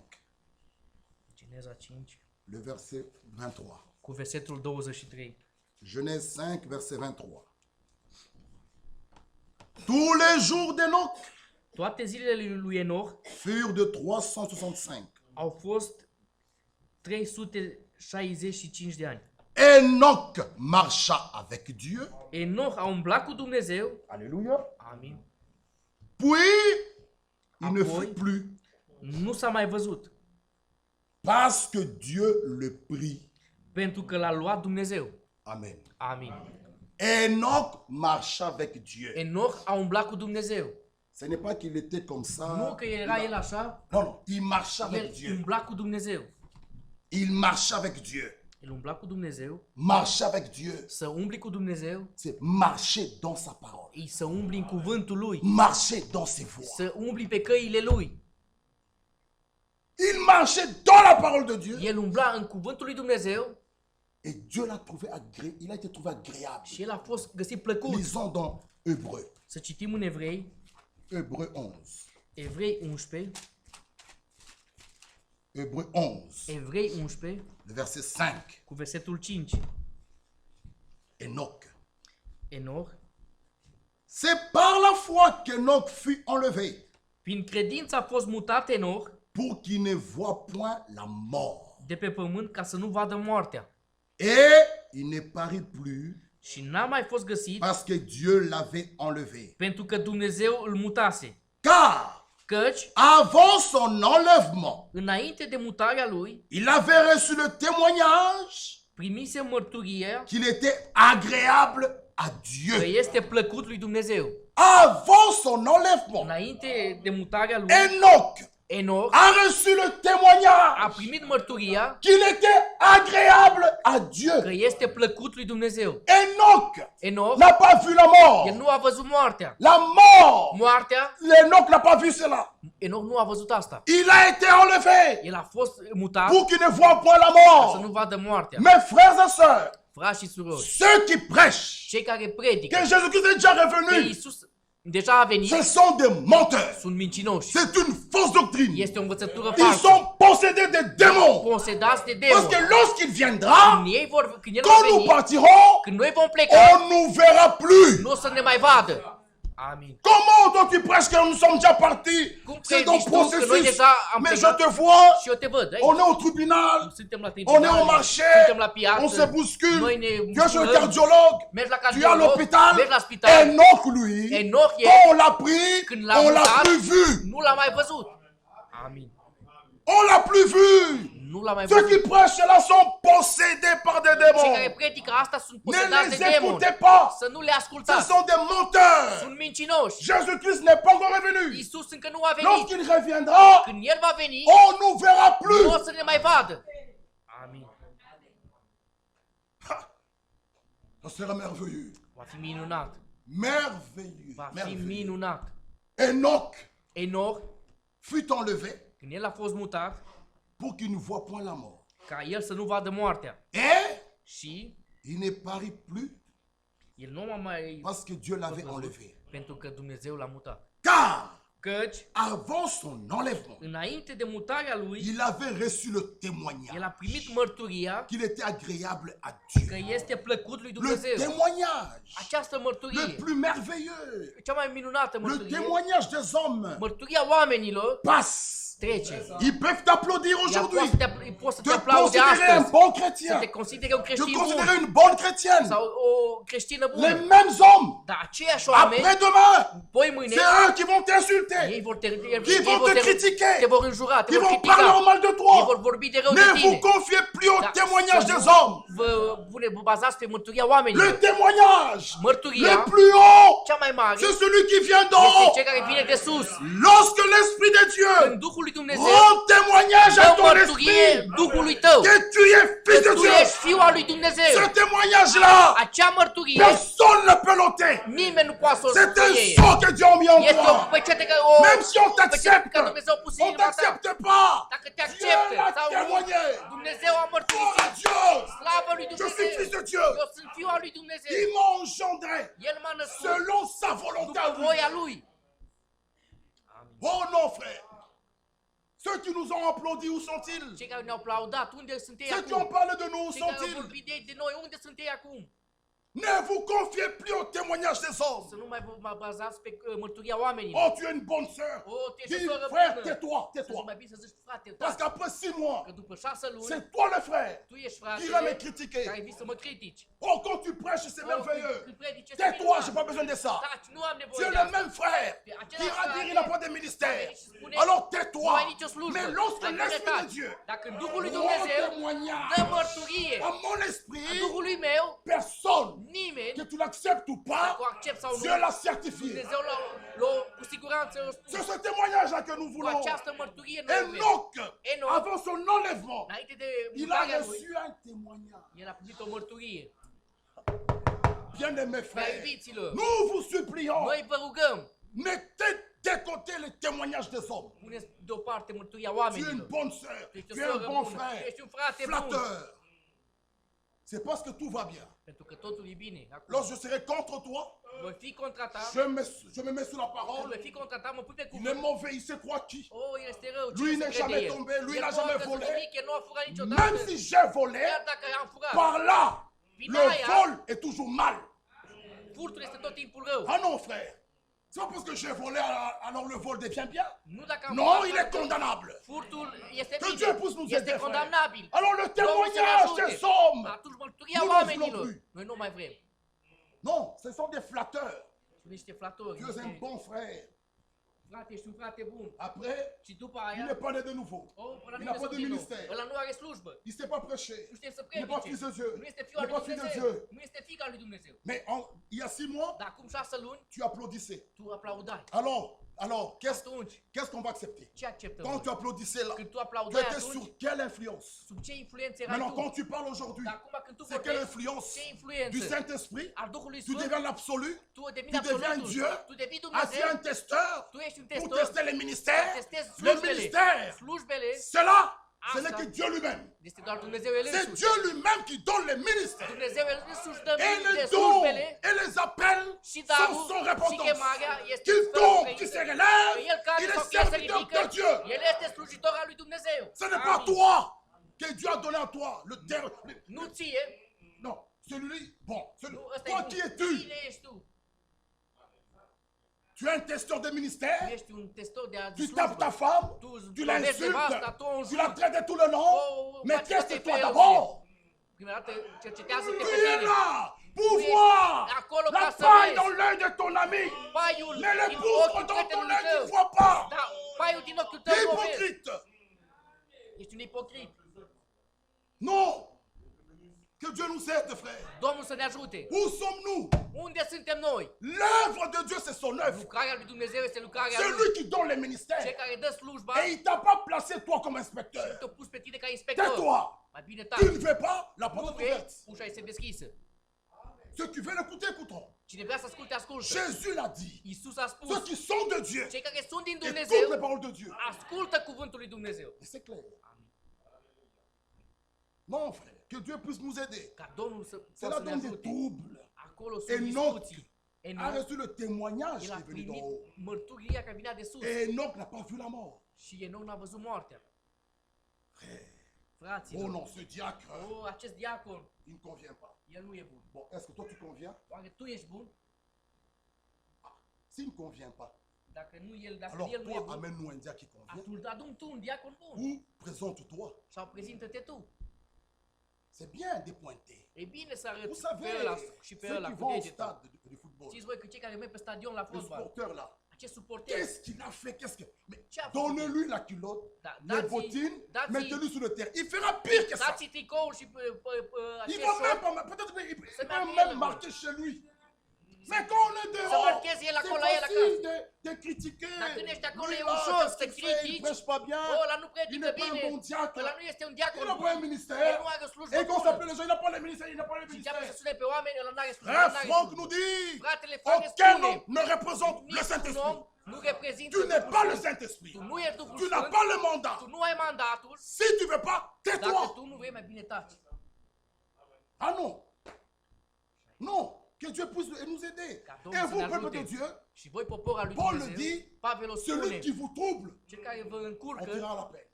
Geneza 5 le verset 23. cu versetul 23. Genèse 5, verset 23. Tous les jours d'Enoch Toate zilele lui Enoch furent de 365. au fost 365 de ani. Enoch marcha avec Dieu. Enoch a umblat cu Dumnezeu. Alléluia. Amin. Puis, il ne Apoi, fut plus. nu s-a mai văzut. Parce que Dieu le prit. Pentru că l-a luat Dumnezeu. Amen. Amin. Enoch marcha avec Dieu. Enoch a umblat cu Dumnezeu. Ce n'est pas qu'il était comme ça. Nu că era el așa, Non, non, il marcha avec el Dieu. umbla cu Dumnezeu. Il marcha avec Dieu. El umbla cu Dumnezeu. Marcher avec Dieu, Să umbli cu Dumnezeu, c'est marcher dans sa parole. e să umbli în cuvântul Lui. Marcher dans ses voies. Să umbli pe căile Lui. Il marchait dans la parole de Dieu. El umbla în cuvântul lui Dumnezeu Et Dieu l'a trouvé il a été trouvé agréable. și el a fost găsit plăcut. Lisons dans Hébreu. Să citim în Evrei, Hébreu 11. Evrei 11, Hébreu 11. Evrei 11, Le verset 5. cu versetul 5. Enoch. Enoch, C'est par la foi qu'Enoch fut enlevé prin credință a fost mutat Enoch pour qu'il ne voie point la mort. de pe pământ ca să nu vadă moartea. Et il ne parut plus Și n-a mai fost găsit parce que Dieu l'avait enlevé. pentru că Dumnezeu îl mutase. Car Căci, avant son enlèvement, înainte de mutarea lui, il avait reçu le témoignage primise mărturia qu'il était agréable à că Dieu. este plăcut lui Dumnezeu. Avant son enlèvement, Înainte de mutarea lui, Enoch Enoch a reçu le a témoignage primit mărturia qu'il était agréable à că Dieu. este plăcut lui Dumnezeu. Enoch Enoch, n'a pas vu la el mort. nu a văzut moartea. La mort, Moartea, Enoch n'a pas vu cela. Enoch nu a văzut asta. Il a été enlevé El a fost mutat pour qu'il ne voie point la ca să nu mort. vadă moartea. Mes frères et sœurs, Frați și surori, ceux qui prêchent cei care predică que Jésus-Christ est déjà că revenu, Iisus deja a venit, ce sont des menteurs. sunt mincinoși. C'est une fausse doctrine. Este o învățătură Ils falsă. sont possédés de démons. Posedați de Parce demoni. que lorsqu'il viendra, Când el va quand nous veni, partirons, când noi vom pleca, on ne nous verra plus. nu o să ne mai vadă. Amin. Comment toi tu prêches que nous sommes déjà partis? Cum C'est dans predici tu că noi processus. deja am Mais je plecat te vois, și eu te văd aici. on est au tribunal, Suntem la on est tribunal, au marché, suntem la piață, on se bouscule. noi ne Tu es chez le mușcăm, cardiologue, mergi la tu es à cardiolog, l'hôpital. mergi la spital. Enoch, lui, Enoch e, quand on l'a pris, când l-a on l'a mutat, plus vu. nu l-a mai văzut. Amin. On l'a plus vu. Nu l-a mai Ceux qui văzut. prêchent là sont possédés par des Cei care démons. predică asta sunt Ne posedați les de demoni. écoutez pas. Să nu le Ce ascultați. sont des menteurs. Sunt mincinoși. Jésus-Christ n'est pas encore revenu. Iisus încă nu a venit. Lorsqu'il reviendra, Când El va veni, on ne nous verra nu plus. o să ne mai vadă. Amin. Ça sera merveilleux. Va fi minunat. Merveilleux. Va fi Merveilleux. minunat. Enoch Enoch, fut enlevé când el a fost mutat, pour qu'il ne voie point la mort. ca el să nu vadă moartea. Et Și il ne parut plus el nu a mai... parce que Dieu l'avait enlevé. Pentru că Dumnezeu l-a mutat. Car Căci, avant son enlèvement, înainte de mutarea lui, il avait reçu le el a témoignage primit mărturia qu'il était agréable à că Dieu. este plăcut lui Le Dumnezeu. témoignage Această le mărturie, plus merveilleux. cea mai minunată Le mărturie, témoignage des hommes mărturia oamenilor, passe. trece. Ils peuvent t'applaudir Iar aujourd'hui, poți să te te aplaude considérer un astăzi, bon să chrétien, te considere un te creștin considérer bun une bonne chrétienne. sau o creștină Les bună. mêmes hommes, Dar aceiași oameni, après-demain, poi mâine, c'est eux qui vont t'insulter, ei vor te, qui vont te critiquer, te vor înjura, te qui vor vont parler en critica, mal de ei toi. vor vorbi de rău de Ne tine. vous confiez plus au Dar témoignage să des nu hommes. vă bazați pe mărturia Le oamenilor. témoignage Mărturia le plus haut, cea mai mare c'est celui qui vient d'en este haut. cel care vine de sus. Lorsque l'Esprit de Dieu Când Duhul lui Dumnezeu rend témoignage à dă ton mărturie esprit Duhului tău que tu es fils de că tu Dieu, ești fiul al lui Dumnezeu. ce témoignage-là, Acea mărturie personne ne peut l'ôter. nimeni nu poate să o C'est un scoie. sceau que Dieu a mis en Este o toi. pecete că Même si on pecete pe t'accepte, care Dumnezeu a pus în on inima ta. t'accepte pas. Dacă te Dieu acceptă l'a sau nu, témoigné. Dumnezeu a Oh mărturisit. Dieu, Slavă lui je suis fils Dumnezeu. de Dieu. Eu sunt fiul al lui Dumnezeu. Il m'a engendré El m-a născut selon sa volonté. după voia lui. Oh non, frère. Ceux qui nous ont applaudis, où sont-ils? Cei care ne-au aplaudat, unde sunt ei Ceux qui ont acum? parlé de nous, où Cei care au sont-ils? vorbit de noi, unde sunt ei acum? Ne vous confiez plus au témoignage des hommes. Să nu mai vă bazați pe mărturia oamenilor. Oh, tu es une bonne sœur. Oh, tu ești Dis, o soră frère, bună. tais-toi, Să zici tais-toi. mai bine să zici frate, Parce taci. qu'après 6 mois, Că după 6 luni, c'est toi le frère tu ești frate qui va me critiquer. care vii să mă critici. Oh, quand tu prêches, c'est Oh, merveilleux. când predici, este Tais-toi, minunat. j'ai pas besoin de ça. Taci, nu am Tu nevoie es de le asta. même frère qui va dire il n'a pas de ministère. Alors Nu tais-toi. ai nicio slujbă. Mais lorsque Mai bine l'Esprit de taci. Dieu Dacă Duhul lui rend Dumnezeu dă témoignage mărturie à mon a esprit, Duhului meu, personne, nimeni, que tu l'acceptes ou pas, dacă o accept sau nu, Dieu l'a certifié. Dumnezeu cu siguranță o spune. C'est ce témoignage-là que nous Cu voulons. această mărturie noi vrem. Enoch, Enoch, avant son enlèvement, înainte de il a mutarea lui, reçu un témoignage. el a primit o mărturie. Bien-aimés Prea frères, iubiților, nous vous supplions, noi vă rugăm, mettez de côté les témoignages des hommes. puneți deoparte mărturia Tu es une oamenilor. bonne sœur, Tu ești tu o es un soră bon bună, tu frère, ești un frate bun. flatteur. C'est parce que tout va bien. Pentru că totul e bine. Acum, Lorsque je serai contre toi, voi fi contra ta, je me mets sous la când parole. voi fi contra ta, mă pui pe Il est cuvânt. mauvais, il se croit qui? Oh, el este rău, Lui cine n'est se crede jamais el? tombé, lui El n'a nu a jamais căzut volé. nimic, el nu a furat niciodată. Même si j'ai volé, Chiar dacă am furat, par là, le Pinaia. vol est toujours mal. furtul este tot timpul rău. Ah non, frère. C'est pas parce que j'ai volé, alors le vol devient bien. Nu dacă am Non, furat, il est condamnable. furtul este Que Dieu puisse bine, nous este aider, frère. condamnabil. Alors le Domnul să ne témoignage ajute. des hommes. Atunci mărturia Nu ne oamenilor. voulons plus. Noi nu mai vrem. Non, ce sont des flatteurs. Sunt niște flatori. Tu es un bon frère. Frate, ești un frate bun. Après, Și după il aia, n'est pas né de nouveau. ăla Il nu n'a e pas de din nou. ministère. Ăla nu are slujbă. Il ne sait pas prêcher. Nu știe să Il n'est pas fils de Dieu. Nu este Il fiul n'est al lui pas fils de Dumnezeu. Dieu. Nu este fiul al lui Dumnezeu. Mais il y a 6 mois, Dar acum 6 luni, tu applaudissais. tu aplaudai. Alors, Atunci, qu'est-ce qu'on va accepter? ce acceptăm Quand noi? tu applaudissais là, Când tu tu aplaudai étais atunci, sur quelle influence? sub ce influență erai Maintenant, tu? quand tu parles aujourd'hui, Dar acum când tu c'est quelle vorbești, influence? ce Du influență Saint-Esprit? al Duhului Tu Sfânt, deviens l'absolu? tu devii Tu deviens absolutul, Dieu? tu devii Ah, tu Dumnezeu, es un testeur? tu ești un Pour testor, tester les ministères? testezi Les slujbele, ministères, slujbele, cela, ce Asta. n'est que Dieu lui-même. este doar Dumnezeu El C'est însuși. Dieu lui-même qui donne les ministères. Dumnezeu El însuși dă Et de les dons slujbele et les appels și sont darul son și répondance. chemarea este Qui fără tombe, pocăință. qui se relève, Că El care il sau est chiar se serviteur ridică, de Dieu. El este slujitor al lui Dumnezeu. Ce n'est pas Amin. toi que Dieu a donné à toi. Nu ție, Non, celui, bon, nu, ăsta toi e qui bun. es-tu? Cine ești tu? Tu es un testeur de Tu ministère, ești un testor de tu tapes ta slujbă. femme, Tu tu lovești nevasta, l'insultes, tu o tu la înjuri. traites de tout le nom, Oh, mais faci teste-toi toate d'abord. Prima dată cercetează-te Tu pe es tine. là pour Tu es voir acolo la ca să paille vezi. dans l'œil de ton ami, Paiul mais le din poutre ochiul dans ton prietenului œil tău. tu ne vois pas. Da, paiul din ochiul Tu es tău nu vezi. hypocrite. Ești un ipocrit. Non. Que Dieu nous aide, frère. Domnul să ne ajute. Où sommes-nous? Unde suntem noi? L'œuvre de Dieu, c'est son œuvre. Lucrarea lui Dumnezeu este lucrarea C'est lui. lui qui donne les Cel ministères. care dă slujba Et il t'a pas placé toi comme și inspecteur. te-a pus pe tine ca inspector. Tais-toi. Mai bine Tu taci. ne veux pas, la Nu porte est vrei, ouverte. ușa este deschisă. Ceux qui veulent écouter, écouteront. Cine vrea să asculte, ascultă. Jésus l'a dit. Iisus a spus, Ceux qui sont de Dieu cei care sunt din écoutent Dumnezeu, les paroles de Dieu. ascultă cuvântul lui Dumnezeu. Et c'est clair. Non, frère. Que Dieu puisse nous aider. Ca Domnul să C'est poată là să ne dans des ajute. troubles. Acolo Et sunt Enoch discuții. a Enoch, reçu le témoignage el qui a est venu d'en primit haut. mărturia care vinea de sus. Et Enoch n'a pas vu la mort. Și Enoch n-a văzut moartea. Frère. Fraților, Oh non, ce diacre, acest diacon, il ne convient pas. el nu e bun. Bon, est-ce que toi tu conviens? Oare tu ești bun? S'il ne convient pas, Dacă el alors nu e toi, bun, amène-nous un diacre qui convient. atunci adu tu un diacon bun. Ou présente-toi. Sau prezintă-te tu. C'est bien de pointer. E bine să Vous arăți savez, pe ăla și pe ceux ăla qui cu vont au degetul. stade de football, Știți voi că cei care merg pe stadion la le fotbal, supporter là, acest suporter, qu'est-ce qu'il a fait? Mais ce a făcut? donnez-lui la culotte, les dați-i- bottines, dați-i- mettez-lui sur le terrain. Il fera pire que ça. dați-i tricoul și Il acest va même șort pas, peut-être il Se peut met même bien, marquer chez lui. Mais quand on est Să dehors, marcheze el acolo la el c'est facile acasă. de critiquer. Dacă nu ești acolo, Lui, e là, ușor qu'est-ce să qu'il fait? Il critici. prêche pas bien. Oh, ăla nu Il predică n'est pas un bine. bon diacre. Ăla nu este un Il diacon n'a bun. pas un ministère. El nu are slujbă Et quand on bună. s'appelle les gens, il n'a pas les ministères, il n'a pas les Și începe să ministères. sune pe oameni, ăla nu are slujbă. Frère n-are Franck slujbă. nous dit, Fratele Frank ne aucun spune, homme ne représente le niciun om Saint-Esprit. nu reprezintă Tu n'es Duhul pas le Sfânt. Saint-Esprit. Tu nu ești Duhul Tu n'as Sfânt. pas le mandat. Tu nu ai mandatul. Si tu ne veux pas, Dacă tais-toi. tu nu vrei, mai bine taci. Ah non. Non. Que Dieu puisse nous aider. Ca Et Domnul să vous, ne peuple de ajute. Dieu, Și voi, poporul lui Paul le Dumnezeu, dit, Pavel o spune, celui qui vous trouble, cel care vă on încurcă, dira la paix.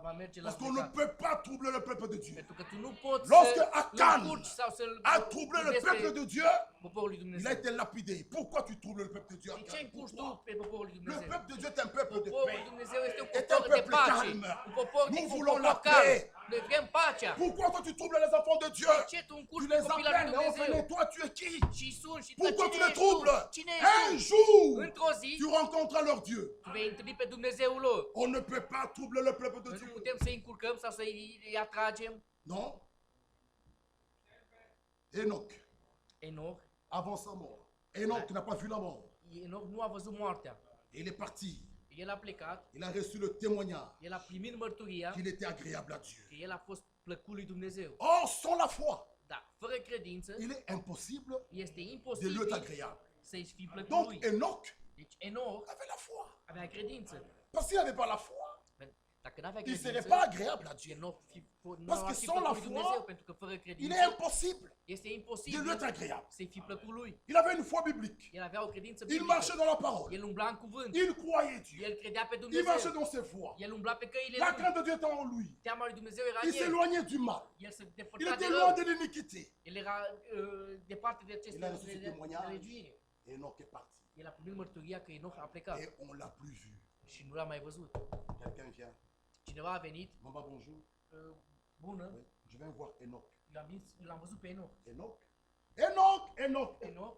va merge la Parce qu'on ne plecat. peut pas troubler le peuple de Dieu. Pentru că tu nu poți Lorsque să Acan încurci sau să-l A troublé le lovezi peuple pe de Dieu, poporul lui il a Dumnezeu. été lapidé. Pourquoi tu troubles le peuple de Dieu? De ce încurci tu Pourquoi? pe poporul lui Le Dumnezeu? peuple de Dieu est un peuple de Poporul paix. lui Dumnezeu este un Este un popor de peuple pace, calme. un popor Nous un voulons popor la calm. paix. Noi vrem pacea. Pourquoi toi tu troubles les enfants de Dieu? De ce tu Tu încurci les copiii lui appelles, mais Dumnezeu? venez, toi tu es qui? Și sun și Pourquoi tu cine les ești troubles? tu? Cine ești Un tu? jour, Într-o zi, tu rencontres leur Dieu. tu vei întâlni pe Dumnezeul lor. On ne peut pas troubler le peuple de Noi nu Dieu. putem să-i încurcăm sau să-i atragem. Non? Enoch, Enoch, avant sa mort, Enoch n'a pas vu la mort. Enoch nu a văzut moartea. Il est parti. El a plecat, Il a reçu le témoignage el a primit mărturia qu'il était agréable à Dieu. că el a fost plăcut lui Dumnezeu. Or, sans la foi, Dar fără credință il est impossible este de lui être imposibil agréable. să-i fii plăcut Donc, lui. Enoch Deci Enoch avait la foi. avea credință. Parce qu'il n'avait pas la foi, Dacă n-avea il ne serait credință, pas agréable à Dieu. Enoch nu Parce ar que fi sans la plăcut lui foi, Dumnezeu, pentru că fără Il est credință impossible este de lui imposibil être agréable. să-i fii plăcut lui. Il avait une foi biblique. El avea o credință Il biblică. marchait dans la parole. El umbla în cuvânt. Il croyait Dieu. El credea pe Il Dumnezeu. marchait dans ses voies. El umbla pe căile La lui. crainte de Dieu était en lui. Teama lui Dumnezeu era Il în el. s'éloignait du mal. El se Il depărta de était rău. loin de l'iniquité. El era departe de aceste Il a reçu ce témoignage. nelegiuire. Enoch est parti. El a primit mărturia că Enoch a plecat Et on l'a plus vu. și nu l-a mai văzut. Quelqu'un vient. Cineva a venit, Maman, bonjour. bună, Oui, je viens voir Enoch. l-am văzut pe Enoch. Enoch. Enoch, Enoch. Enoch,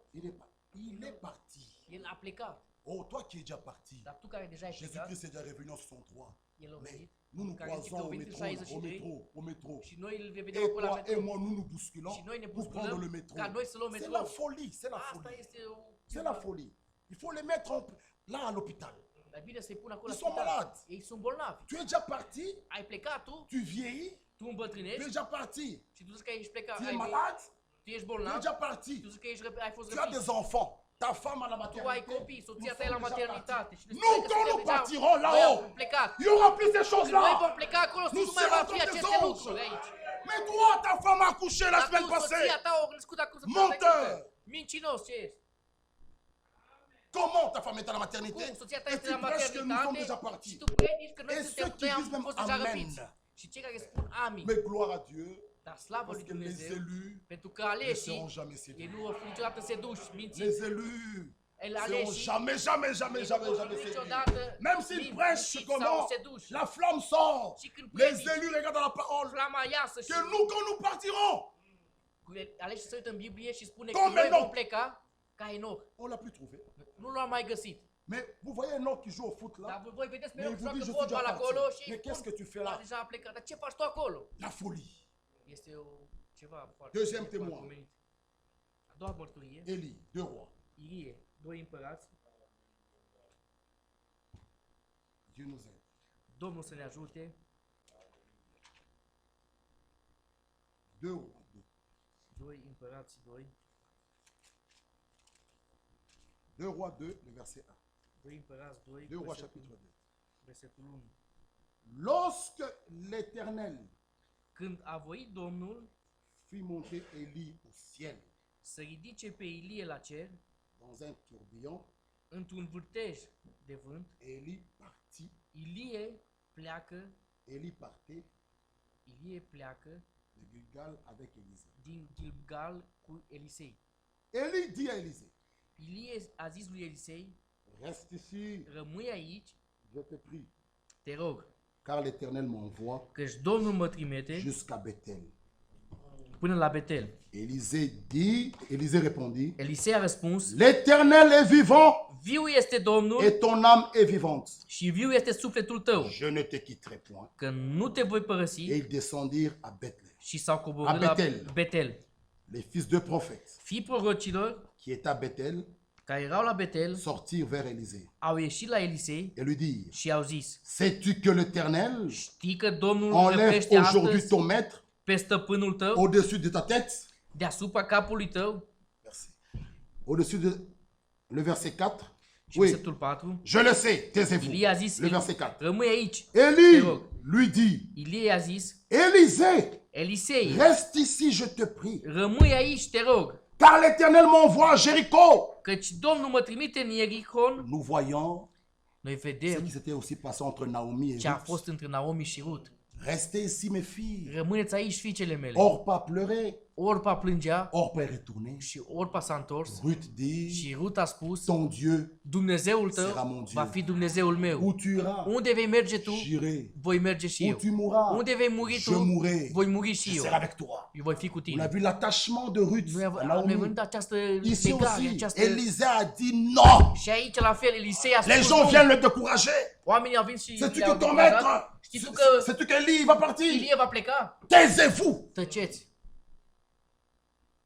Il est parti. el a plecat. Oh, toi qui es déjà parti. Dar tu care deja ai plecat, Jésus-Christ est déjà revenu en 63. el a Mais venit. nous nous Care croisons au este métro, venit în au 63 métro, au métro. și noi îl Et vedeam acolo la toi et metro. moi, nous nous bousculons Și noi ne pour prendre le bousculăm métro. ca noi să luăm C'est metrou. la folie, c'est la Asta folie. este C'est la folie. Il faut les mettre là à l'hôpital. Dar bine să-i pun acolo Ils la sont spital. malades. Ei sunt bolnavi. Tu es déjà parti, Ai plecat tu, tu vieillis, tu tu es îmbătrânești déjà parti. și tu zici că ești plecat. Tu es ai- malade, Tu ești tu es bolnav, déjà parti. tu zici că ai fost Tu as răpit. des enfants, ta femme à la Tu ai maternité. copii, Nous soția ta e sommes la déjà maternitate. partis. Și ne Nous, spune că quand suntem nous deja- partirons Noi là-haut, am plecat. il y aura plus ces Când noi choses-là. vom pleca acolo, Nous nu mai va serons fi comme aceste des lucruri anges. aici. Mais toi, ta femme a accouché la Dar semaine tu, soția passée. ta a născut acum să Menteur. Mincinos ce ești? Comment ta femme est à la maternité? Cum? Soția ta Et este tu la prêches que nous sommes maternitate déjà și partis. tu predici că noi Et suntem, ceux qui noi am disent même fost deja Amen. răpiți. Și cei care spun amin. Mais gloire à Dieu, Dar slavă parce lui que les Dumnezeu, élus pentru că ne aleșii, seront jamais ei séduits. nu vor fi niciodată seduși, mințiți. Les élus El seront aleșii, jamais, jamais, jamais, ei nu jamais, vor jamais fi séduits. niciodată Même s'ils prêchent mințiți sau comment seduși. la flamme sort, Și când les predici, élus regardent la parole. flama iasă și Que nous, quand nous partirons, aleșii se uită în Biblie și spune Cum că noi Enoch? vom pleca ca Enoch. on l'a plus trouvé. Nu l-am mai găsit. Mais vous voyez Enoch qui joue au foot Dar là, voi vedeți mais mereu il că vous dit, joacă je suis déjà fotbal acolo parti. și Mais qu'est-ce que tu fais "Da, là? deja a plecat. Dar ce faci tu acolo? La folie. Este ceva foarte Deuxième foarte témoin. pomenit. A doua mărturie, Élie, 2 rois. Ilie, doi împărați, Dieu nous aide. Domnul să ne ajute, 2 rois. doi împărați, doi, 2 rois 2, le verset 1. doi împărați, doi, 2 rois versetul, chapitre 2. versetul 1. Lorsque l'Éternel Când a voit Domnul fit monter Élie au ciel să ridice pe Ilie la cer, dans un tourbillon, într-un vârtej de vânt, Élie partit, Ilie pleacă de Gilgal avec Élisée. din Gilgal cu Elisei. Élie dit à Élisée, Ilie a zis lui Elisei, reste ici, rămâi aici, je te prie, te rog, car l'Éternel m'envoie căci Domnul mă trimite jusqu'à Bethel. până la Betel. Élisée répondit, Elisei a răspuns, l'Éternel est vivant viu este Domnul et ton âme est vivante. și viu este sufletul tău, Je ne te quitterai point. că nu te voi Et părăsi. ils descendirent à Bethel. Și s-au A coborât la Betel. Betel. Les fils de prophètes Fii prorocilor qui étaient à Bethel care erau la Betel sortirent vers Élisée au ieșit la Elisei et lui dirent, și au zis, sais-tu que l'Éternel știi că Domnul enlève răpește aujourd'hui astăzi ton maître pe stăpânul tău au-dessus de ta tête? deasupra capului tău? Verset. Au-dessus de... Le verset 4. Și Oui, versetul 4. je le sais, taisez-vous. Ilie a zis, Le verset 4. rămâi aici. Élie Te rog. lui dit, Ilie a zis, Élisée, Elisei, reste ici, je te prie. rămâi aici, te rog, Car l'Éternel m'envoie à Jéricho. căci Domnul mă trimite în Ierihon. Nous voyons Noi Ce vedem qui s'était aussi passé entre Naomi et ce a Ruth. fost între Naomi și Rut. Restez ici, mes filles. Rămâneți aici, fiicele mele. Orpa pleurait. Orpa plângea Orpa est retournée. și Orpa s-a întors Ruth dit, și Rut a spus, ton Dieu, Dumnezeul sera tău mon Dieu. va fi Dumnezeul meu. où tu iras, Unde vei merge tu, j'irai. voi merge și Où eu. tu mourras, Unde vei muri je tu, mourrai. voi muri Je și eu. serai avec toi. Eu voi fi cu On a tine. vu l'attachement de Ruth Noi à avem Naomi. văzut această Ici legare, aussi, această... Élisée a dit non. Și aici la fel, Elisei a Les spus gens nu. viennent le décourager. Oamenii au venit și Sais-tu le-au que ton declarat. maître, Știi tu că sais-tu qu'Élie va partir? Ilie va pleca? Taisez-vous. Tăceți.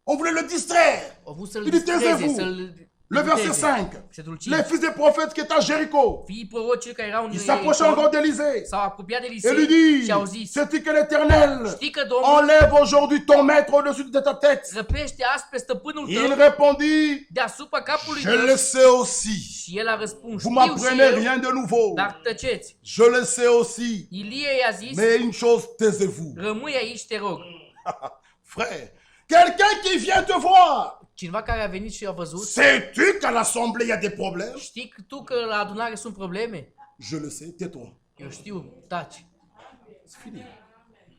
On voulait le distraire. Au vrut să-l Il dit, distreze, taisez-vous. să-l Le verset irriteze. 5. Versetul Les 5. fils des prophètes qui étaient à Jéricho, Fiii prorocii care erau în ils s'approchaient encore d'Élisée s-au apropiat de et lui Elisei și au disent, zis, sais-tu que l'Éternel știi că Domnul enlève aujourd'hui ton maître au-dessus de ta tête? răpește azi pe stăpânul Il tău répondit, deasupra capului je le tău. sais aussi. Și el a răspuns, Vous știu și m'apprenez eu, rien de nouveau. dar tăceți. Je le sais aussi. Ilie i-a zis, Mais une chose, taisez-vous. rămâi aici, te rog. Frère, quelqu'un qui vient te voir, Cineva care a venit și a văzut, sais-tu qu'à l'assemblée il y a des problèmes? știi tu că la adunare sunt probleme? Je le sais, tais-toi. Eu știu, taci. C'est fini. Il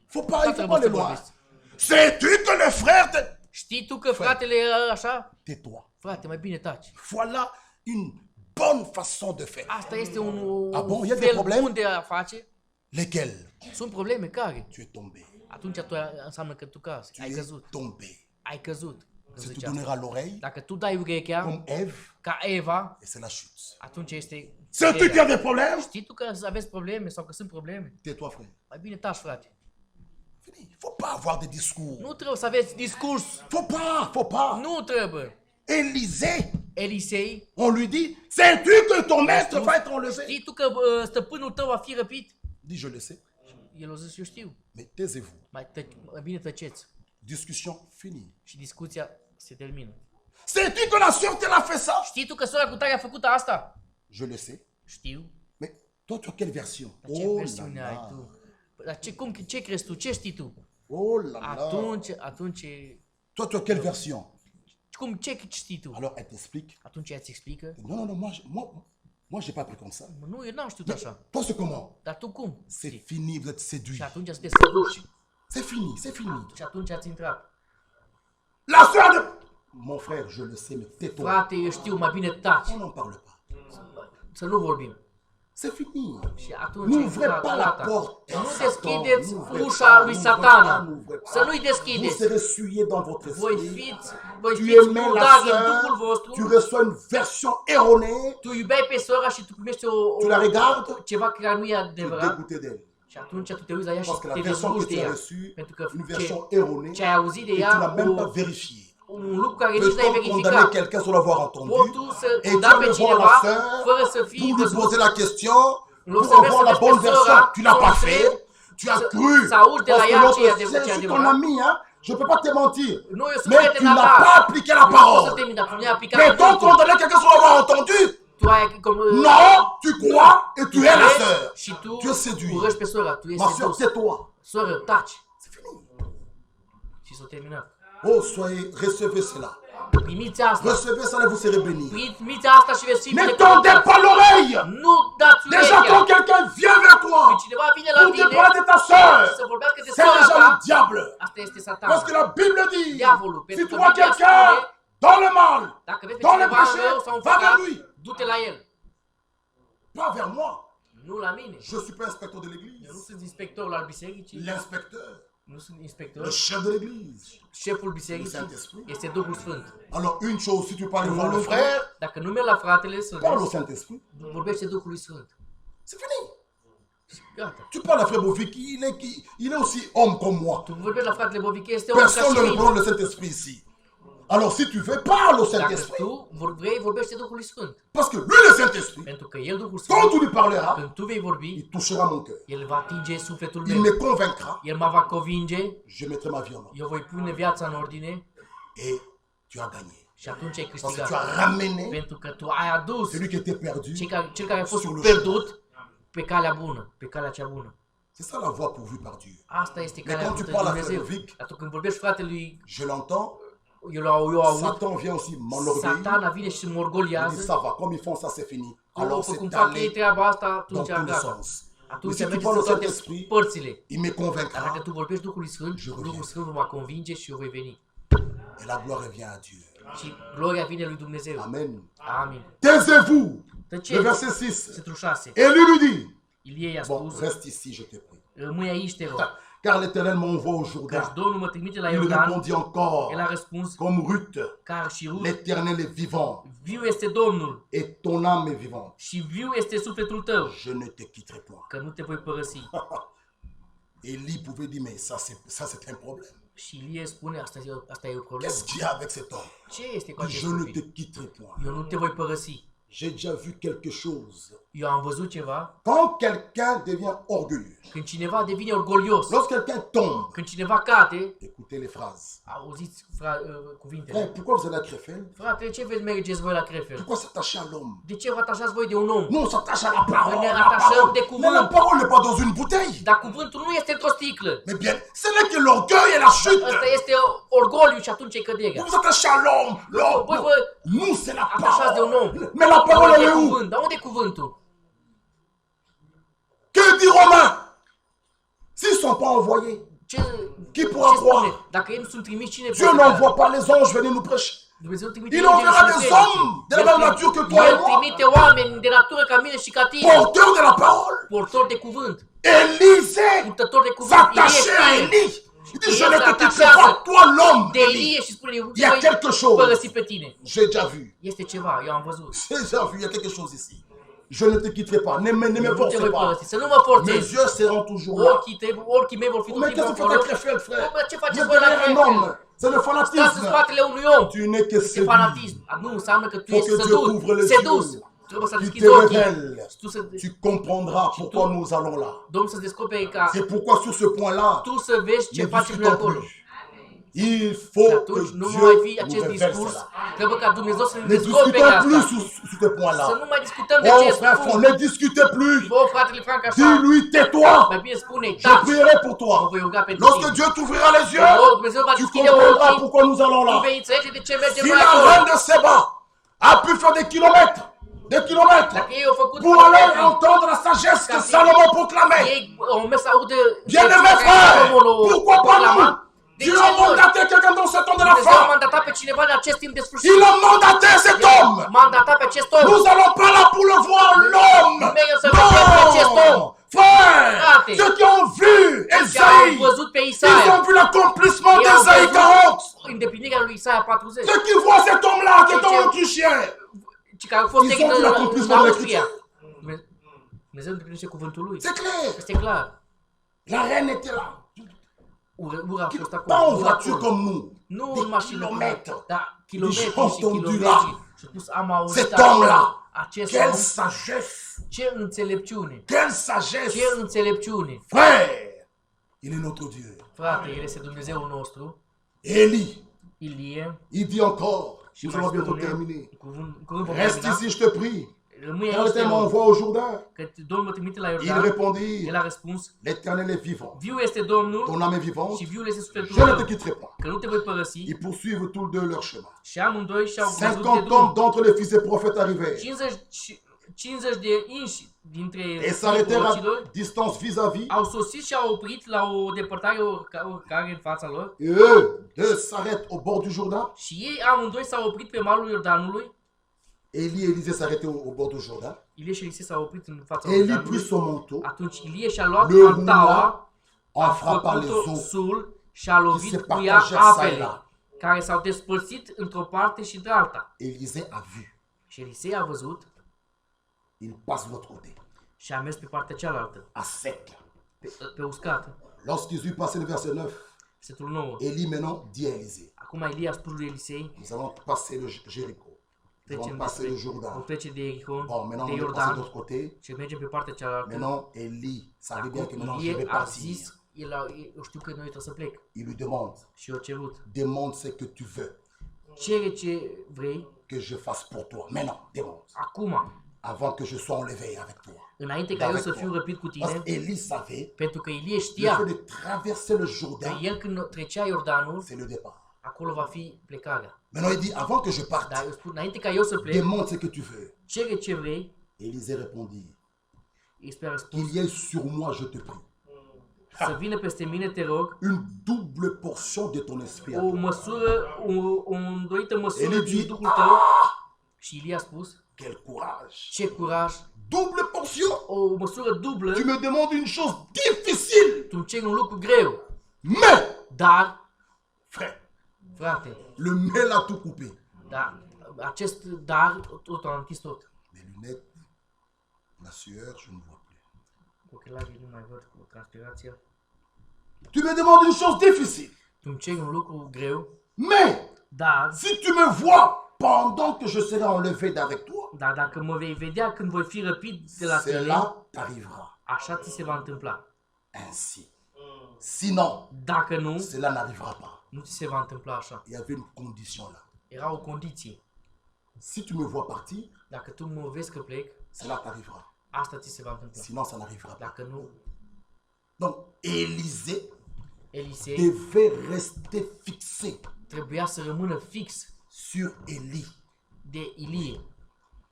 faut pas Trebuie aller să loin. vorbiți. Sais-tu que le frère te... Știi tu că fratele e așa? Tais-toi. Frate, mai bine taci. Voilà une bonne façon de faire. Asta este un Ah bon, y a des fel problèmes? bun de a face. Lesquels? Sunt probleme care? Tu es tombé. Atunci tu înseamnă că tu cazi. Tu Ai es căzut. tombé. Ai căzut. Si tu Zice asta. donneras l'oreille, Dacă tu dai urechea comme Ève, ca Eva, et c'est la chute. atunci este... Sais-tu qu'il y a des problèmes? Știi tu că aveți probleme sau că sunt probleme? Tais-toi, frère. Mai bine taci, frate. Fini. Il faut pas avoir des discours. Nu trebuie să aveți discurs. Faut pas. Nu trebuie. Élisée, Elisei, on lui dit, sais-tu que ton maître va être enlevé? știi tu că stăpânul tău va fi răpit? Dit, je le sais, El a zis, eu știu. mais taisez-vous. Mai bine tăceți. Discussion finie. Și discuția se termină. Sais-tu que la sœur telle a fait ça? Știi tu că sora cu tare a făcut asta? Je le sais, Știu. mais toi, tu as quelle version? Dar ce Oh là versiune ai là. tu? Dar ce crezi tu? Ce știi tu? Oh là là. Atunci, Toi, tu as quelle version? ce știi tu? Alors, elle t'explique. Atunci ea îți explică? Non, moi, j'ai pas appris comme ça. Nu, eu n-am știut așa. Toi, c'est comment? Dar tu cum? C'est fini, vous êtes séduits. Și atunci sunteți seduși. C'est fini, c'est fini. Și atunci ați intrat. La sœur de... Mon frère, je le sais, mais tais-toi. Frate, eu știu, mai bine taci. On n'en parle pas. Să nu vorbim. C'est fini. Și atunci N'ouvrez pas la gata. porte. Nu Satan, deschideți n'ouvrez ușa pas, lui n'ouvrez Satana. pas, n'ouvrez pas. Să nu-i Vous deschideți. serez souillé dans votre Voi esprit. fiți Tu aimais la murdari în Duhul sœur, vostru. tu reçois une version erronée, Tu iubeai pe sora și tu primești tu la regardes, ceva care nu e tu es adevărat. dégoûté d'elle. Și atunci tu te uiți la ea și Parce que la te version que dezluși tu de as ea. reçue, Pentru că une version erronée, ce ai auzit de et tu ea, n'as même pas vérifié. un lucru care nici n-ai Peut-on condamner verificat. quelqu'un sans l'avoir entendu? Poți tu să Et tu condamni pe vas voir cineva la sœur fără să fii pour lui văzut. poser la question, În loc pour să mergi avoir să la vezi bonne pe version. sora, Tu n'as pas să fait, tu as să- cru. să auzi de la Parce que ea l'autre, ce e adevărat, ce e je suis ton adevărat. ami, hein. Je ne peux pas te mentir. Nu, eu sunt Mais tu prietena n'as ta. pas appliqué la Nu poți să parole. termini, dar tu nu ai aplicat Peut-on cuvântul. condamner quelqu'un sans l'avoir entendu? Tu ai cum... Non, tu crois et tu es la crezi sœur. și tu Tu es séduit. urăști pe sora, tu Ma ești sœur, sedus. tais-toi. Soră, taci. C'est fini. Și s-a terminat. Oh, soyez, recevez cela. Primiți asta. Recevez cela et vous serez bénis. Primiți asta și veți fi Ne tendez binecuvântați. pas l'oreille. Nu dați Déjà, urechea. quand quelqu'un vient vers toi Când cineva vine la pour te tine parler de ta sœur, să vorbească de c'est sora déjà ta, le diable. asta este Parce satana. que la Bible dit, Diavolul, si pentru tu că vois Biblia quelqu'un spune, dans le mal, dacă vezi pe dans le cineva péché, rău sau un va vers păcat, lui, du-te la el. pas vers moi. Nu la mine. Je suis pas inspecteur de Eu nu l'église. sunt inspectorul al bisericii, L'inspecteur, nu sunt le inspector. chef de l'église. Șeful bisericii Saint-Esprit. este Duhul Sfânt. Alors, une chose, si tu parles Un voir le lucru, frère, dacă nu mergi la fratele să parle au Saint-Esprit. vorbește Duhului Sfânt. C'est fini. Și gata. Tu parles à frère Bovic, il est aussi homme comme moi. Tu vorbești la fratele Bovic, este om ca Personne și ne mine. reprend le Saint-Esprit ici. Alors, si tu veux, parle au Dacă Saint-Esprit. tu vrei, vorbește Duhului Sfânt. Parce que lui, le Saint-Esprit, Pentru că El, Duhul quand Sfânt, tu lui parleras, când tu vei vorbi, il touchera mon cœur. El va atinge sufletul Il meu. me convaincra. El mă va convinge, Je mettrai ma vie en ordre. eu voi pune viața în ordine Et tu as gagné. și atunci ai Parce que tu câștigat. as ramené Pentru că tu ai adus celui qui était perdu. cel care a fost Sur le pierdut pe calea bună, pe calea cea bună. C'est ça la voie pourvue par Dieu. Asta este Mais calea quand tu lui parles à Dumnezeu. frère Vic, Atunci când vorbești fratelui, je l'entends. eu aud, Satan vient aussi m'enorgueillir. Satana vine și mă Il dit orgoliază ça va, comme ils font ça, c'est fini. Alors făcut c'est fac ei allé treaba asta, dans atunci tous les gata. sens. Mais Atunci si tu mergeți parles în au toate Saint-Esprit, părțile. il me Dar dacă convaincra tu vorbești Duhului Sfânt, Je reviens. Duhul Sfânt mă va convinge și eu voi veni. et la gloire revient à Dieu. Și gloria vine lui Dumnezeu. Amen. Amin. Taisez-vous. Le Tăceți. verset 6. Versetul 6. Et lui dit, Ilie i-a bon, spus, reste ici, je te prie. rămâi aici, te rog. Car l'Éternel m'envoie au Căci Jourdain. Domnul mă trimite la Il Iordan. répondit encore, El a răspuns, comme Ruth, ca și Rut, l'Éternel est vivant viu este Domnul et ton âme est vivante. și viu este sufletul tău, Je ne te quitterai point. că nu te voi părăsi. Élie pouvait dire, mais ça c'est un problème. Și Ilie spune, asta e o problemă. Qu'est-ce qu'il y a avec cet homme? Ce este cu acest Je ne copil? te quitterai point. Eu nu te voi părăsi. J'ai déjà vu quelque chose. Eu am văzut ceva, Quand quelqu'un devient orgueilleux, când cineva devine orgolios, lorsque quelqu'un tombe, când cineva cade, écoutez les phrases. auziți cuvintele. Frère, pourquoi vous allez à Krefeld? Frate, ce veți mergeți voi la Crefeld? Pourquoi s'attacher à l'homme? De ce vă atașați voi de un om? Nous, on s'attache à la parole. Ne La attachăm de parole. cuvânt. Mais la parole n'est pas dans une bouteille. Dar cuvântul nu este într-o sticlă. Mais bien, ce n'est que l'orgueil et la chute. Ăsta este orgoliu și atunci e Vous căderea. vous attachez à l'homme. L'homme. Voi Non. vă Nous, c'est la atașați de un om. parole. Mais la parole, elle Unde est e où? cuvânt? Dar unde e cuvântul? Que dit Romain? S'ils ne sont pas envoyés, Qui pourra ce spune? croire? Dacă ei nu sunt trimiși, cine Dieu poate crede? n'envoie pas les anges venir nous prêcher. Dumnezeu trimite Il îngeri enverra să des predice. hommes de la même nature que toi et El moi, trimite oameni de natură ca mine și ca tine. porteurs de la parole. Portori de cuvânt. Élisée Purtători de cuvânt. s'attachait à Ilie Élie. Il dit, je El ne se te quitterai attachează pas, toi l'homme. de Élie. Ilie și spune, Il y a quelque chose. părăsi pe tine. J'ai déjà vu. Este ceva, eu am văzut. J'ai déjà vu, il y a quelque chose ici. Je ne te quitterai pas. Ne me Nu te forcez voi pas. părăsi, să nu mă Mes forțezi. yeux seront toujours là. Ochii mei vor fi tot Mais qu'est-ce timpul que tu fais acolo. à Krefeld, frère? Bă, ce Vous faceți êtes voi la derrière un Crefeld? homme. C'est le Stați în fanatisme. spatele unui om. Tu n'es que Este séduit. fanatism. Nu înseamnă că tu Faut ești que Dieu sădut, t'ouvre les sedus. yeux. Trebuie să Tu deschizi te ochii. révèles. Tu să, Tu comprendras pourquoi nous allons là. Domnul să descoperi ca C'est pourquoi sur ce point-là, tu să vezi ce ne facem noi discutons acolo. plus. Il Și faut atunci que nu mai fi Dieu nous acest révèle discurs. cela. Trebuie ca Dumnezeu să ne Ne descopere discutons plus asta. sur ce point-là. Să nu mai discutăm de Oh ce frère, spun. ne discutez plus. Bă, fratele Frank, așa. Dis-lui, tais-toi. Mai bine spune, Je taci. prierai pour Mă toi. voi ruga pentru Lorsque tine. Dieu t'ouvrira les yeux, Oh, Dumnezeu va tu deschide comprendras ochii. pourquoi nous allons Tu là. vei înțelege de ce mergem Si noi la acolo. reine de Séba a pu faire des kilomètres Dacă ei au făcut pour aller entendre la sagesse que Salomon proclamait, ei au mers să audă bien-aimés frères, pourquoi pas nous? De Dieu ce a noi? mandaté quelqu'un dans ce temps de la Dumnezeu a fin. mandatat pe cineva în acest timp de sfârșit. Il a mandaté cet homme. Mandatat pe acest om. Nous allons pas là pour le voir, l'homme. Mais on se vedem pe acest om. Non, frère, Frate. ceux qui ont vu Ce au Esaïe, văzut pe ils Isaia. ont vu l'accomplissement Ei au d'Esaïe văzut 40. îndeplinirea lui Isaia 40. Ceux qui voient cet homme-là, qui est en Autrichien, Ci care au fost Ils în ont vu l'accomplissement de Austria. Dumnezeu îndeplinește cuvântul lui. c'est clair. Este clar. La reine était là. Ura a Qui fost pas en acolo. voiture comme nous. Nu Des în mașină, kilomètres. dar kilometri J'ai și entendu kilometri. là. Și spus, am auzit Cet acolo. homme-là, Acest quelle om, sagesse. ce înțelepciune. Quelle sagesse. Ce înțelepciune. Frère, il est notre Dieu. Frate, El este Dumnezeul nostru. Élie, Ilie. il dit encore, Și nous mai allons bientôt spune, terminer. curând vom Reste termina. ici, je te prie. Rămâi Car aici, te l'Éternel rog. m'envoie au Jourdain. Că Domnul mă trimite la Il Iordan. répondit, El a răspuns, l'Éternel est vivant. viu este Domnul Ton âme est vivante. și viul este sufletul Je ne te tău. quitterai pas. Că nu te voi părăsi. Ils poursuivent tous deux leur chemin. Și amândoi și-au văzut de 50 drum. hommes d'entre les fils des prophètes arrivèrent 50 de inși dintre et s'arrêtèrent prorocilor à distance vis-à-vis. au sosit și au oprit la o depărtare oricare în fața lor. Et eux deux s'arrêtent au bord du Jourdain. Și ei amândoi s-au oprit pe malul Iordanului. Élie et Élisée s'arrêtaient au bord du Jourdain. Ilie și Elisei s-au oprit în fața Élie prit Iordanului. son manteau, Atunci Ilie și-a luat le mantaua, roula, a en frappa les făcut-o eaux. sul și a lovit se cu ea partageaient ça et apele, là. care s-au despărțit într-o parte și într-alta. Élisée a vu. Și Elisei a văzut Il passe de l'autre côté, și a mers pe partea cealaltă, à sec. pe uscată. Lorsqu'ils eurent passé le verset 9, Versetul 9. Élie maintenant dit à Élisée, Acum Ilie a spus lui Elisei, nous allons passer le Jéricho. Nous allons trecem passer le vom Jourdain. trece de Ierihon, Bon, maintenant de on est passé de Iordan l'autre côté. și mergem pe partea cealaltă. Maintenant, Élie savait bien que Acum maintenant je vais Ilie a partir. zis, eu știu că noi trebuie să plec. Il lui demande, Și eu cerut, demande ce que tu veux cere ce vrei, que je fasse pour toi. Maintenant, demande. acum, Avant que je sois enlevé avec toi. înainte ca eu Avec să toi. fiu răpit cu Parce tine, qu'Élie savait, pentru că Ilie le știa fait de traverser le că Jourdain, el când trecea Iordanul, c'est le départ. acolo va fi plecarea. Maintenant, il dit, avant que je parte, Dar eu spun, înainte ca eu să plec, demande ce que tu veux. cere ce vrei Élisée répondit, Elisei a qu'il răspuns, y ait sur moi, je te prie, să vină peste mine, te rog, une double portion de ton esprit. à o toi. măsură, o îndoită măsură Eli din dit, Duhul tău. Și Ilie a spus, Quel courage! ce curaj, Double portion! o măsură dublă, Tu me demandes une chose difficile, tu îmi ceri un lucru greu, mais, dar, frère, frate, le mail a tout coupé. dar acest dar tot a închis tot. Les lunettes, la sueur, je ne vois plus. Ochelarii nu mai văd cu transpirația. Tu me demandes une chose difficile, Tu îmi ceri un lucru greu, mais dar, si tu me vois pendant que je serai enlevé d'avec toi, dar dacă mă vei vedea când voi fi răpit de la tine, cela t'arrivera așa ți se va întâmpla. ainsi. Sinon, Dacă nu, cela n'arrivera pas. nu ți se va întâmpla așa. Il y avait une condition là. Era o condiție. Si tu me vois partir, Dacă tu mă vezi că plec, cela t'arrivera. asta ți se va întâmpla. Sinon, ça n'arrivera pas. Dacă nu, Donc, Élisée Elisei devait rester fixé trebuia să rămână fix sur Élie. de Ilie.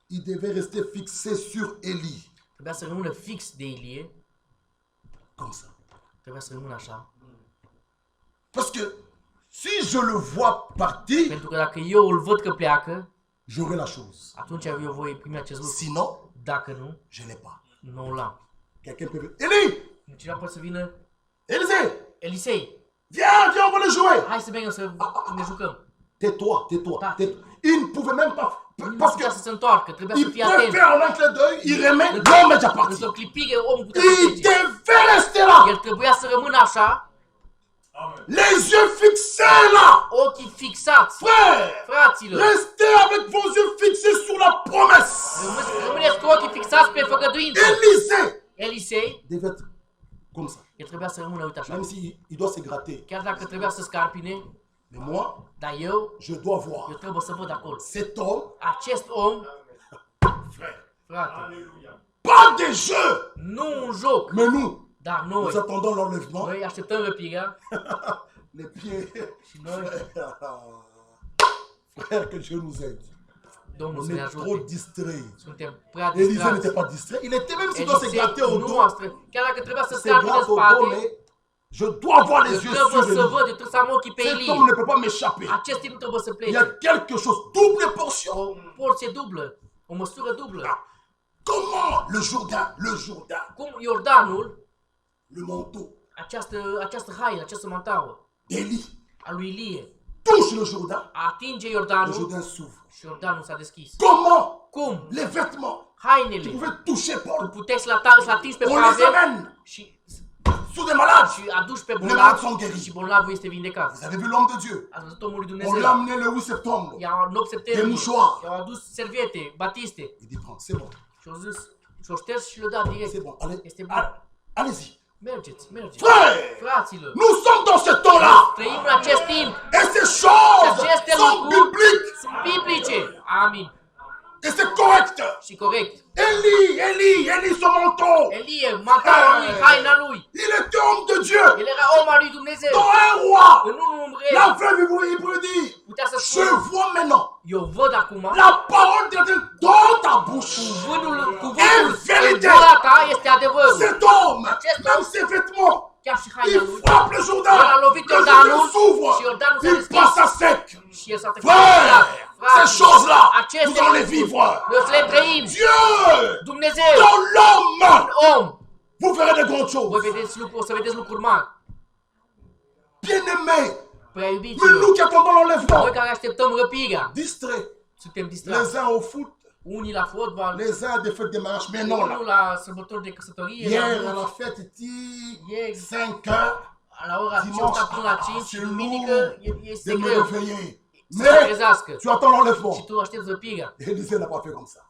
Il devait rester fixé sur Élie. Trebuia să rămână fix de Ilie. Comme ça. Trebuia să rămână așa. Parce que si je le vois partir, Pentru că dacă eu îl văd că pleacă, j'aurai la chose. atunci eu voi primi acest lucru. Sinon, Dacă nu, je n'ai pas. nu îl am. Quelqu'un peut venir. Élie! Cineva poate să vină, Élisée! Elisei, Viens, on va le jouer! hai să mergem să ne jucăm. Tais-toi, tais-toi. Ah. tais-toi. Il ne pouvait même pas. Nu Parce putea que să se întoarcă, trebuia să il fie peut atent. faire en un clin d'œil, il remet, l'homme est déjà parti. Într-o clipire omul putea să Il plece. devait rester là. El trebuia să rămână așa, Les yeux fixés là. ochii fixați. Frère, Fraților, restez avec vos yeux fixés sur la promesse. rămâneți cu ochii fixați pe făgăduință. Élisée Elisei, devait être comme ça. el trebuia să rămână, uite așa. Même s'il doit se gratter. Chiar dacă trebuia să scarpine, Mais moi, dar eu je dois voir. trebuie să văd acolo. Cet homme, Acest om, frère, frate, pas des jeux. nu un joc, Mais nous, dar noi, nous attendons l'enlèvement. noi așteptăm răpirea Les pieds. și noi, Frère, que Dieu nous aide. Domnul On să ne est trop ajute. distraits. Suntem prea Élisée distrați. n'était pas distrait. Il était même s'il doit se Elisei gratter au nu dos. noastră, chiar dacă trebuia să Se scarpine în gratte au dos, spate, mais je dois avoir les yeux trebuie sur să Élie. văd, eu trebuie să am ochii pe Cet Elie. homme ne peut pas m'échapper. Acest timp trebuie să Il y a plece. quelque chose, double portion. O porție dublă, o măsură dublă. Comment le Jourdain, Cum Iordanul, le manteau această haină, această mantaură d'Élie a lui Ilie, touche le Jourdain, atinge le Iordanul Jourdain s'ouvre. și Iordanul s-a deschis. Comment Cum? les vêtements qui Hainele, pouvaient toucher Paul, puteai să-l atingi pe on les Pavel amène și sous des malades. și aduci pe Les bolnav malades sont guéris. și bolnavul este vindecat. Vous avez vu l'homme de Dieu? Ați văzut omul lui On Dumnezeu? l'a amené le 8 septembre. I-au în 8 septembrie, Des mouchoirs. i-au adus serviete, batiste Il dit, prends, c'est bon, și-au zis, și-au șters și le-au dat direct. c'est bon, allez, Este bun. allez-y. Mergeți, mergeți. Frère, Fraților, nous sommes dans ce temps-là. trăim în acest timp Et ces și choses aceste sont lucruri bibliques. sunt biblice. Amin. Et c'est correct. Și corect. Élie, son manteau. Elie, mantaua lui, haina lui. Il était homme de Dieu. El era om al lui Dumnezeu. Dans un roi. În unul reg, La veuve Hébreu dit, putea să je spună, vois maintenant eu văd acum, la parole de Dieu dans ta bouche. cuvântul vérité. în gura ta este adevărul. Cet homme, même ses vêtements, Chiar și haina il lui. frappe le Jourdain. El a lovit Le Jourdain Iordanul s'ouvre. și Iordanul s-a Il deschis. passe à sec. Și el s-a trecut. Frère, ces choses-là, nous aceste allons les lucruri, vivre. noi să le trăim. Dieu, Dumnezeu, dans l'homme, om, vous verrez de grandes choses. voi vedeți lucruri, o să vedeți lucruri mari. Bien-aimés, Prea mais iubiților, nous qui attendons l'enlèvement, noi care așteptăm răpirea, distraits, suntem distrați. les uns au foot, Unii la fotbal, les uns à des fêtes de mariage, mais non là. unul la sărbători de căsătorie, Hier, la à la fête, était Hier. 5 heures la ora 5 dimanche, până la 5 și c'est duminică lourd este de me greu réveiller. să se Mais trezească. tu attends l'enlèvement. Și tu aștepți răpirea. Élisée n'a pas fait comme ça.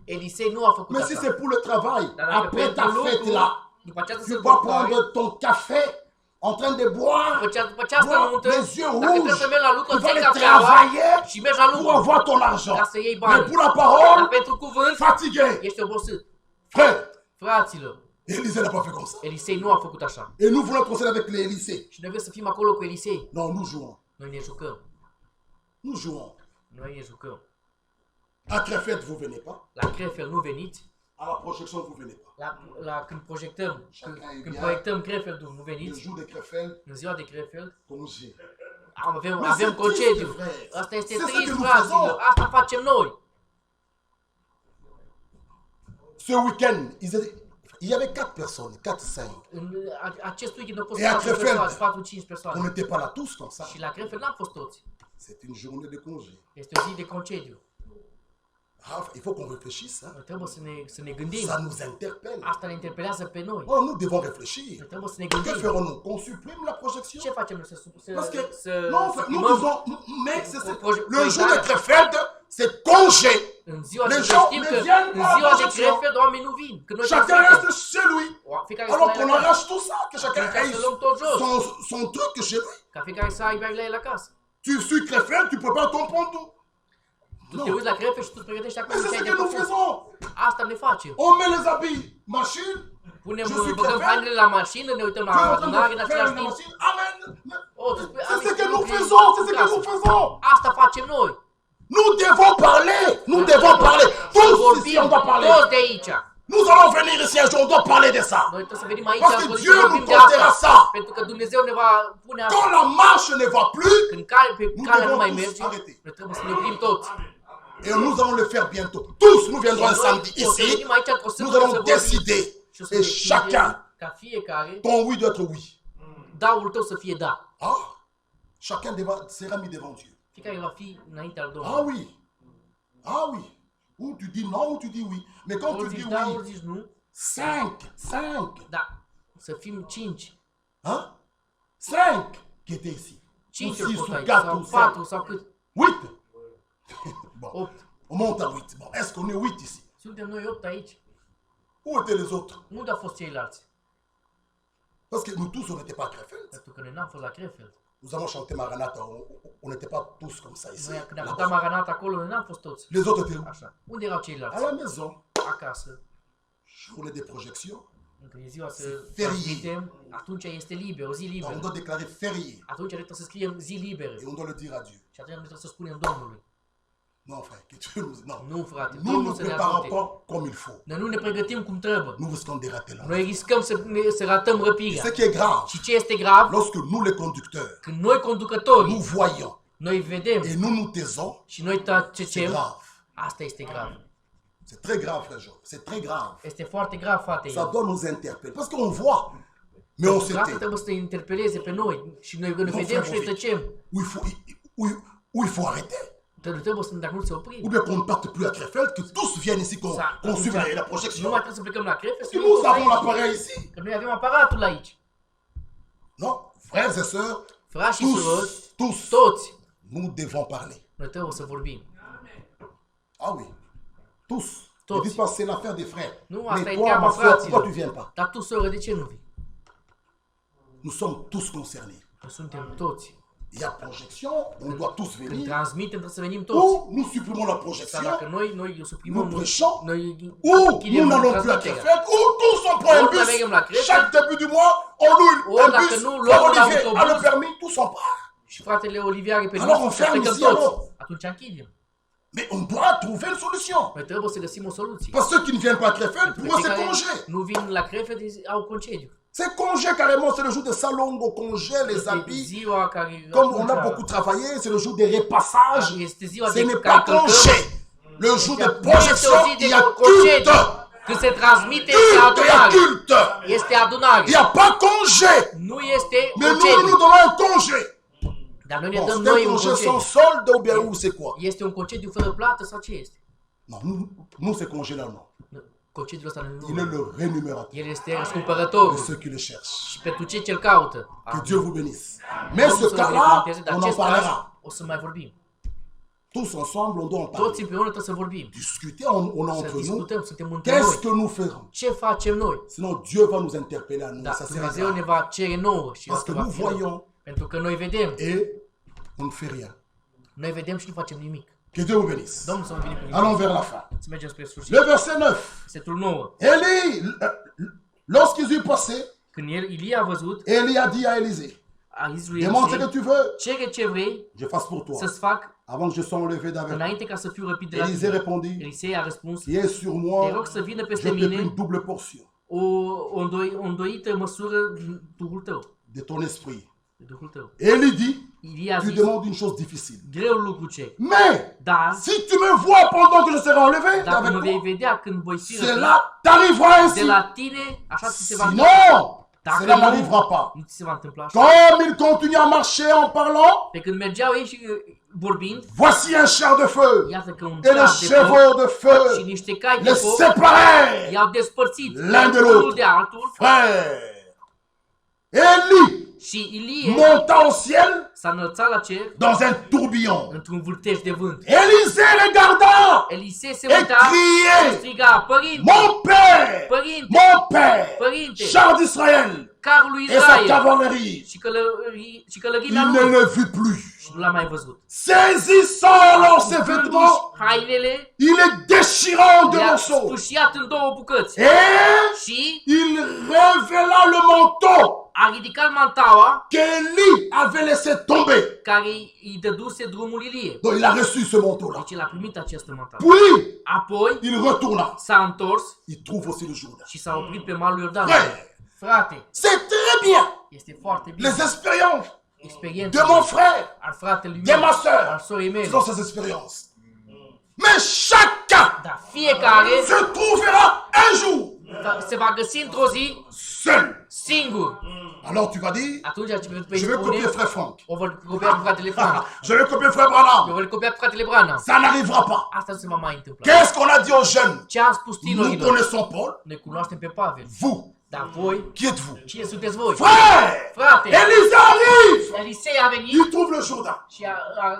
Elisei nu a făcut Mais si asta. c'est pour le travail, Dar dacă après ta pentru fête lucru, là, după această tu vas sărbătoare, prendre ton café en train de boire, după această boire nuntă, les yeux dacă trebuie rouges, să mergi la lucru, tu vas ți-ai aller cafeaua travailler și mergi la pour lucru avoir ton argent. ca să iei Mais bani. pour la Dar parole, pentru cuvânt, fatigué. ești obosit. Frère, Fraților, Élisée n'a pas fait comme ça. Elisei nu a făcut așa. Et nous voulons procéder avec l'Élysée. Și noi vrem să fim acolo cu Elisei. Non, nous jouons. Noi ne jucăm. Nous jouons. Noi ne jucăm. À Crefeld, vous venez pas. La Crefel nu veniți, À la projection, vous ne venez pas. Când proiectăm, Chacun est când bien. proiectăm Krefeldul, nu Le veniți, jour de Krefeld, în ziua de Krefeld, congé. avem c'est concediu. triste, frère. Asta este C'est ce trist, que nous fraților. faisons. Asta facem noi. Ce week-end, il y avait 4 personnes, 4-5. În acest weekend au fost Et à 4 Krefeld, persoane, 4-5 on persoane. n'était pas là tous comme ça. Și la Krefeld n-am fost toți. C'est une journée de congé. Este o zi de concediu. Ah, il faut qu'on réfléchisse. Hein. Noi trebuie să ne gândim. Ça nous interpelle. Asta ne interpelează pe noi. Oh, nous devons réfléchir. Noi trebuie să ne Que gândim. ferons-nous? Qu'on supprime la projection? Ce facem noi? Parce que, Să non, en fait, nous suprimăm disons, mais proje- le jour de proiectarea. Krefeld, c'est congé. În ziua Les de gens știm ne că viennent în pas ziua la de projection. Krefeld oamenii nu vin. Că noi Chacun suntem. reste chez lui. Fiecare Alors să qu'on stai la arrache tout ça, que chacun Fiecare ait să luăm tot jos. son truc chez lui. Ca fiecare să aibă la el acasă. Tu suis Krefeld, tu prépares ton ponton. Tu te uiți la Krefeld și tu îți pregătești acolo Mais ce c'est ai ce de que nous făcut. faisons. Asta ne facem. On met les habits, machine. Punem, Je suis băgăm Krefeld. hainele la mașină, ne uităm la Je suis en train adunare în de faire același la timp. machine. Amen. Oh, tu spui, C'est "Am ce que ieșit nous prin faisons, c'est ce que casă." nous faisons. Asta facem noi. Nous devons parler. Nous devons parler. Să Tous ici, vorbim, on doit parler. toți de aici. Nous allons venir ici un jour, on doit parler de ça. Noi trebuie să venim aici Parce que să Dieu vorbim nous de portera asta. ça. Pentru că Dumnezeu ne va pune asta. Quand la marche ne va plus, Când pe Nous calea nu devons mai tous merge, arrêter. noi trebuie să ne oprim toți. et nous allons le faire bientôt. Tous, nous viendrons un samedi O să ici. venim aici într-o Nous sâmbătă să allons vorbim. décider. Și o să Et decidem chacun, ca fiecare, ton oui doit être oui. daul tău să fie da. Ah, chacun sera mis devant Dieu. Fiecare va fi înaintea lui Ah Domnul. oui. Ah oui. Ou tu dis non, ou tu dis oui. Mais quand tu Ori dis zici da, ori oui, zici nu. 5. Da, să fim 5. Hein? 5 qui étaient ici. Ou 5 6, au ou fost aici, 4, sau ou 4 5. sau cât? 8. Bon, 8. on monte à 8. Bon, est-ce qu'on est 8 ici? Suntem noi 8 aici. Où étaient les autres? Unde au fost ceilalți? Parce que nous tous, on n'était pas à Krefeld. Pentru că noi n-am fost la Krefeld. Nous avons chanté Maranatha. On n'était pas tous comme ça ici. Noi când am Là-bas. cântat Maranata acolo, noi n-am fost toți. Les autres étaient où? Așa. Unde erau À ceilalți? la maison. Acasă. Journée de projection. Încă e ziua să Ferie. transmitem, atunci este liber, o zi On liberă. doit déclarer férié. Atunci trebuie să scriem zi liberă. Et on doit le dire à Dieu. Și atunci noi trebuie să spunem Domnului. Non, frère, que Dieu nous. Non. Nu, frate, Nous Domnul nous să ne préparons ajute. pas comme il faut. Noi nu ne pregătim cum trebuie. Nous risquons de rater là. Noi riscăm să ratăm răpirea. Ce qui est grave, Și ce este grav? lorsque nous, les conducteurs, Când noi conducătorii, nous voyons noi vedem et nous nous taisons, și noi c'est tacem, grave. asta este grav. C'est très grave, frère Jean. C'est très grave. Este foarte grav, frate. Ça doit nous interpeller. Parce qu'on voit, mais on se Asta tait. trebuie să ne interpeleze pe noi și noi ne Nu, vedem frère și ne Bovie. tăcem. Où il faut arrêter. Trebuie să, dacă nu se Ou oprim. bien qu'on ne parte plus à Krefeld, que tous viennent ici, qu'on suive la Nu projection. mai trebuie să plecăm la Krefeld, să Si venim nous toți avons aici. l'appareil ici. Că noi avem aparatul aici. Non, frères et sœurs, Frați și surori, tous, toți, nous devons parler. noi trebuie să vorbim. Ah oui, tous. Ne Tous. dites pas c'est l'affaire des frères. Nu, asta Mais e toi, treaba ma soeur, fraților. pourquoi tu viens pas? Dar tu, soră, de ce nu vii? Nous sommes tous concernés. Noi suntem toți. Il y a projection, on doit tous Când venir. transmitem, trebuie să venim toți. Ou nous supprimons la Sau projection, dacă noi o suprimăm, nous prêchons, noi ou nous închidem n'allons plus à transmiterea. Krefeld, ou tous on prend un Ori bus. mergem la Krefeld. Chaque début du mois, on loue Ori un dacă bus. nu, Frère luăm un Olivier a le autobuz. permis, tous on part. Și fratele Olivier are pe Alors on noi să ferme plecăm ici, toți. alors. Atunci închidem. Mais on doit trouver une solution. Noi trebuie să găsim o soluție. Parce que ceux qui ne viennent pas à Krefeld, pour moi Cei c'est care congé. nu vin la Krefeld au concediu. C'est congé carrément, c'est le jour de salongo, congé, les Este habits. ziua care Comme on a atunci- beaucoup travaillé, c'est le jour des repassages. Este ziua Ce de n'est care pas congé. Le jour de Este o projection, zi de il y a concediu. culte. Când se transmite, este Culte, il y a adunare. culte. Este adunare. Il n'y a pas congé. Nu este Mais nous, concediu. nous donnons un congé. Dar noi ne Bon, dăm c'est noi un un congé concediu. sans solde ou bien où c'est quoi? Este un concediu fără plată sau ce este? Non, nous ces congés-là, non. Concediul ăsta nu. Il est le rémunérateur El este de răscumpărătorul. ceux qui le cherchent. Și pentru cei ce-l caută. Que Dieu vous bénisse. Mais ce Domnul să ne cas-là, binecuvânteze, dar on en acest caz parlera. o să mai vorbim. Tous ensemble, on doit en Toți parler. împreună trebuie să vorbim. Discuter, on est Să entre nous. discutăm, suntem între Qu'est-ce noi. que nous ferons? Ce facem noi? Sinon, Dieu va nous interpeller à nous. Da, Ça, c'est Dumnezeu ne grave. va cere nouă și Parce asta que va nous fi rău. voyons Pentru că noi vedem. et on ne fait rien. Noi vedem și nu facem nimic. Que Dieu vous bénisse. Domnul să vă binecuvânteze. Allons vers la fin. Să mergem spre sfârșit. Le verset 9. Versetul 9. Élie, lorsqu'ils eurent passé, Când Ilie a văzut, Élie a dit à Élisée, a zis lui demande ce que Elisei, tu veux, cere ce vrei je fasse pour toi. să-ți fac Avant que je sois enlevé d'avec înainte ca să fiu răpit de la Élisée tine. répondit, Elisei a răspuns, qui est sur te moi, rog să vină je peste te prie mine une double portion o îndoită măsură din Duhul tău. de ton esprit. De Duhul tău. Élie dit, Ilie a tu zis, demandes une chose difficile. greu lucru ce. Mais, Dar, si tu me vois pendant que je serai enlevé dacă d'avec mă vei toi, vedea când voi fi răpit cela t'arrivera de ainsi. la tine, așa ți se va întâmpla. Sinon, Dacă cela n'arrivera pas. nu ți se va întâmpla așa. Comme il continue à marcher en parlant, Pe când mergeau ei și vorbind, voici un char de feu iată că un et les car de foc chevaux de și feu niște cai de les foc séparèrent. i-au despărțit L'un de unul l'autre. de altul Frère, Élie și Ilie monta au ciel s-a înălțat la cer dans un tourbillon. într-un vârtej de vânt. Élisée regarda Elisei se et uita și criait, striga, Părinte, mon père, Părinte, mon père, Părinte, char d'Israël carul lui et sa Israel cavalerie. și călărimea Il lui ne le vit plus. și nu l-a mai văzut. Saisissant alors ses vêtements, Hainele il les déchira en deux le-a morceaux. sfâșiat în două bucăți Et și il révéla le manteau a ridicat mantaua qu'Élie avait laissé tomber. care îi dăduse drumul Ilie. Donc il a reçu ce manteau-là. Deci el a primit această mantaua. Puis, Apoi il retourna. s-a întors Il trouve aussi le Jourdain. și s-a oprit pe malul Iordan. Frère, Frate, c'est très bien. este foarte bine. Les expériences Experiența de mon frère, al fratelui de meu, ma soeur, al sorei mele. sont ces expériences. Mais chacun Dar fiecare se trouvera un jour se va găsi într-o zi seul. singur. Alors tu vas dire, Atunci ce vei je vais spune, copier frère Franck. o voi copia pe fratele Frank. Je vais copier frère Eu Branham. voi copia pe fratele Branham. Ça n'arrivera pas. Asta nu se va mai întâmpla. Qu'est-ce qu'on a dit aux jeunes? Ce am spus Nous tinerilor? connaissons Paul. Ne cunoaștem pe Pavel. Vous, Dar voi, qui êtes-vous? cine sunteți voi? Frère, Frate, Élisée arrive. Elisei a venit Il trouve le Jourdain. și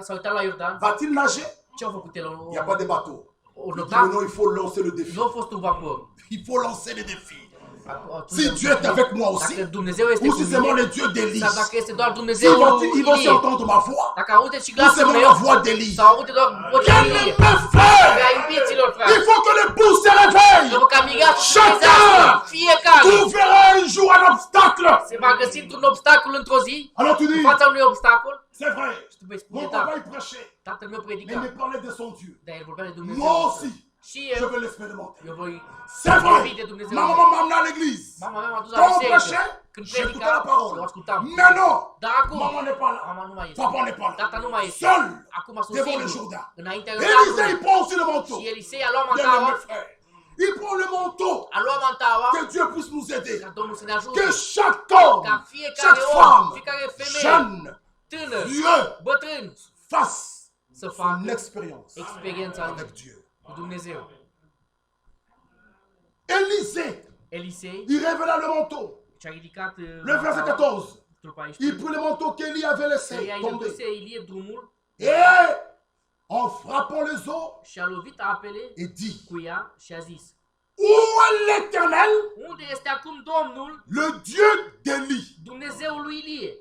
s-a uitat la Iordan. Va-t-il nager? Ce au făcut el? Il n'y a pas de bateau. O Il dit, notat? mais non, il faut lancer le défi. Nu a fost un vapor. Il faut lancer les défis. Atunci, Si Dieu est avec moi aussi, dacă Dumnezeu este ou cu si c'est moi mine, le Dieu d'Élie, sau dacă este doar ils Dumnezeu vont aussi Ilie, entendre ma voix, dacă aude și ou glasul c'est moi meu, la voix d'Élie. sau aude doar vocea lui Ilie. Bien-aimés frères, Prea iubiților, il frate, faut que l'épouse se réveille. după ca migasul să Chacun trezească, fiecare trouvera un jour un obstacle. se va găsi într-un obstacol într-o zi, Alors tu în dis, fața unui obstacol, c'est vrai, și tu vei spune, mon da, papa il prêchait, tatăl meu mais predica, il me parlait de son Dieu. dar el vorbea de Moi Dumnezeu. aussi, Și je eu, veux l'expérimenter. eu voi C'est vorbi de vrai, Dumnezeu. ma maman m'a amené à l'église. Mama mea m-a dus la Quand on biserică. prêchait, Când j'écoutais predica, la eu parole. ascultam. Maintenant, Dar acum, maman n'est pas là. mama nu mai este. Papa n'est pas là. Tata nu mai este. Seul Acum sunt devant le singur. Jourdain. Înaintea Élisée, il Iordanului. prend aussi le manteau. Și Elisei a luat Bien-aimés mantaua, frères, il prend le manteau. a luat mantaua, Que Dieu puisse nous aider. ca Domnul să ne ajute. Que chaque homme, Ca fiecare chaque om, femme, fiecare femeie, jeune, tânăr, vieux, bătrân, fasse să son facă expérience experiența lui avec Dieu. cu Dumnezeu. Élisée, Elisei il révéla le manteau. și-a ridicat Le verset 14. Trupul aici. Il prit le manteau qu'Élie avait laissé Să-i tomber. dăduse Ilie drumul Et en frappant les eaux, și a lovit apele il dit, cu ea și a zis: où est l'Éternel, unde este acum Domnul, le Dieu d'Élie? Dumnezeul lui Ilie?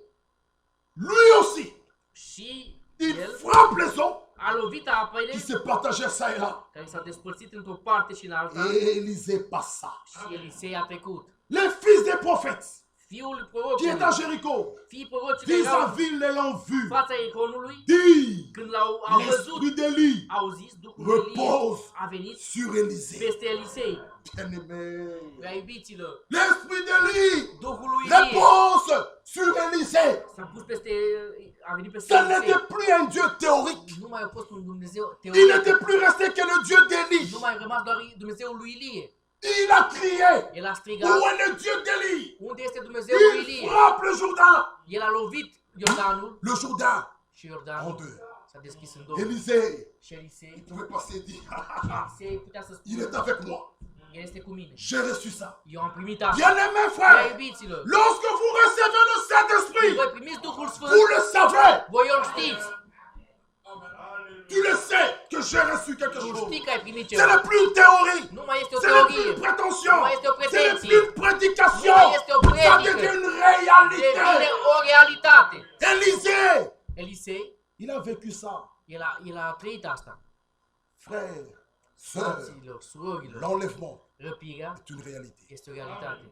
Lui aussi, Și il el frappe les eaux a lovit apele qui se partageaient ça et là. care s-a despărțit într-o parte și în alta Et Élisée passa. și Elisei a trecut. Les fils des prophètes Fiul qui est à prorocului, Jéricho, fiii prorocii erau vis-à-vis l'ayant vu, fața iconului, dit, când au văzut, l'esprit d'Élie au zis, Duhul lui Ilie repose a venit sur Élisée. peste Elisei. Bien-aimé, Prea iubiților, l'esprit d'Élie Duhul lui Ilie repose sur Élisée. s-a pus peste, a venit peste Ce Elisei. n'était plus un Dieu théorique. Nu mai a fost un Dumnezeu Il teoretic, n'était plus resté que le Dieu d'Élie. nu mai a rămas doar Dumnezeul lui Ilie. Il a crié, El a strigat, où est le Dieu d'Élie? unde este Dumnezeul lui Il Ilie? frappe le Jourdain. El a lovit Iordanul Le Jourdain și en Iordanul deux. s-a deschis în două. Élisée, Și Elisei, il pouvait passer et dire, Elisei putea să il est spună, avec moi. el este cu mine. J'ai reçu ça. Eu am primit asta. Bien-aimés Prea frères, iubiților, lorsque vous recevez le Saint-Esprit, voi primiți Duhul vous Sfânt, le savez. voi îl știți. Tu le sais que j'ai reçu quelque Tu chose. știi că ai primit Ce ceva. n'est plus une théorie. Nu mai este o Ce n'est plus teorie. une prétention. Nu mai este o Ce n'est pretenție. plus une prédication. Nu mai este o Ça predică. devient une Devine réalité. o realitate. Élisée, Elisei, il a vécu ça. el a trăit asta. Frères, sœurs, Fraților, surorilor, l'enlèvement răpirea est une réalité. este o realitate.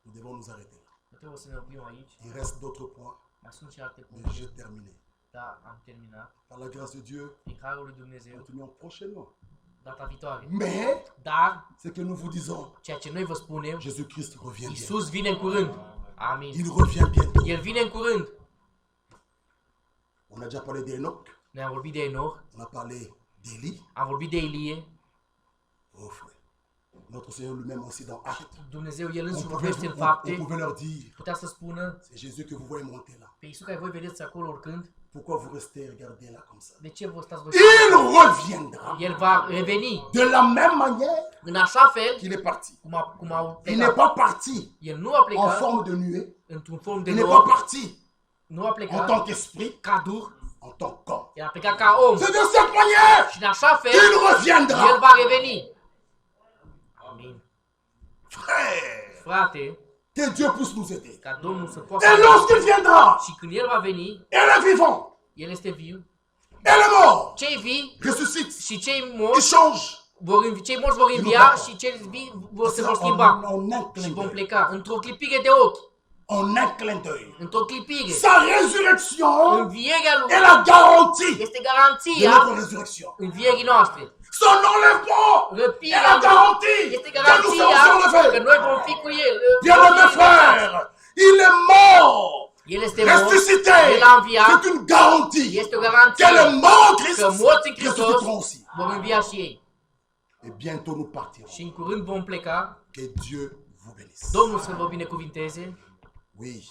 Nous devons nous arrêter là. Nu trebuie să ne oprim aici. Il reste d'autres points, Mai sunt și alte mais puncte. j'ai terminé. Da, am terminat. Par la grâce de Dieu, Prin harul lui Dumnezeu, continuons prochainement. data viitoare. Mais, Dar, ce que nous vous disons, ceea ce noi vă spunem, Jésus-Christ revient bientôt. Iisus vine în curând. Amin. Il revient bientôt. El vine în curând. On a déjà parlé d'Enoch, Noi am vorbit de Enoch, on a parlé d'Élie. am vorbit de Ilie. Oh frère, notre Seigneur lui-même aussi dans Actes. Dumnezeu, El On însuși pouvait, vorbește în on fapte. pouvait leur dire, Putea să spună, c'est Jésus que vous voyez monter là. pe Iisus care voi vedeți acolo oricând, Pourquoi vous restez regardez là comme ça? de ce vă stați voi? Il reviendra El va reveni de la même manière în așa fel qu'il est parti. cum au Il n'est plecat. pas parti El nu a en plecat forme de nuée. într-un form de Il n'est pas nor, parti nu a en plecat tant qu'esprit, ca duh, en tant qu'homme. el a plecat ca om. C'est de cette manière Și în așa fel, qu'il el reviendra. va reveni. Amin. Frère, Frate, que Dieu puisse nous aider. ca Domnul să poată. Et lorsqu'il viendra, Și când El va veni, elle est vivante, El este viu. elle est morte, Cei vii ressuscite, și cei il morți change. cei morți vor învia și cei vii se vor schimba. En un Și clin vom d'œil. pleca într-o clipire de ochi. En un clin d'œil. Într-o clipire. Sa résurrection Învierea lui est la garantie este de garanția notre résurrection. învierii noastre. Son enlèvement est Răpirea la garantie este que nous serons garanția sur le că fait. noi vom fi cu El. Bien-aimé frère, il est mort, El este mort, ressuscité. El a înviat, C'est une garantie este o garanție qu'elle est morte en Christ, că morți în Hristos ressusciteront aussi. vor învia și ei. Et bientôt nous partirons. Și în curând vom pleca. Que Dieu vous bénisse. Domnul să vă binecuvinteze. Oui.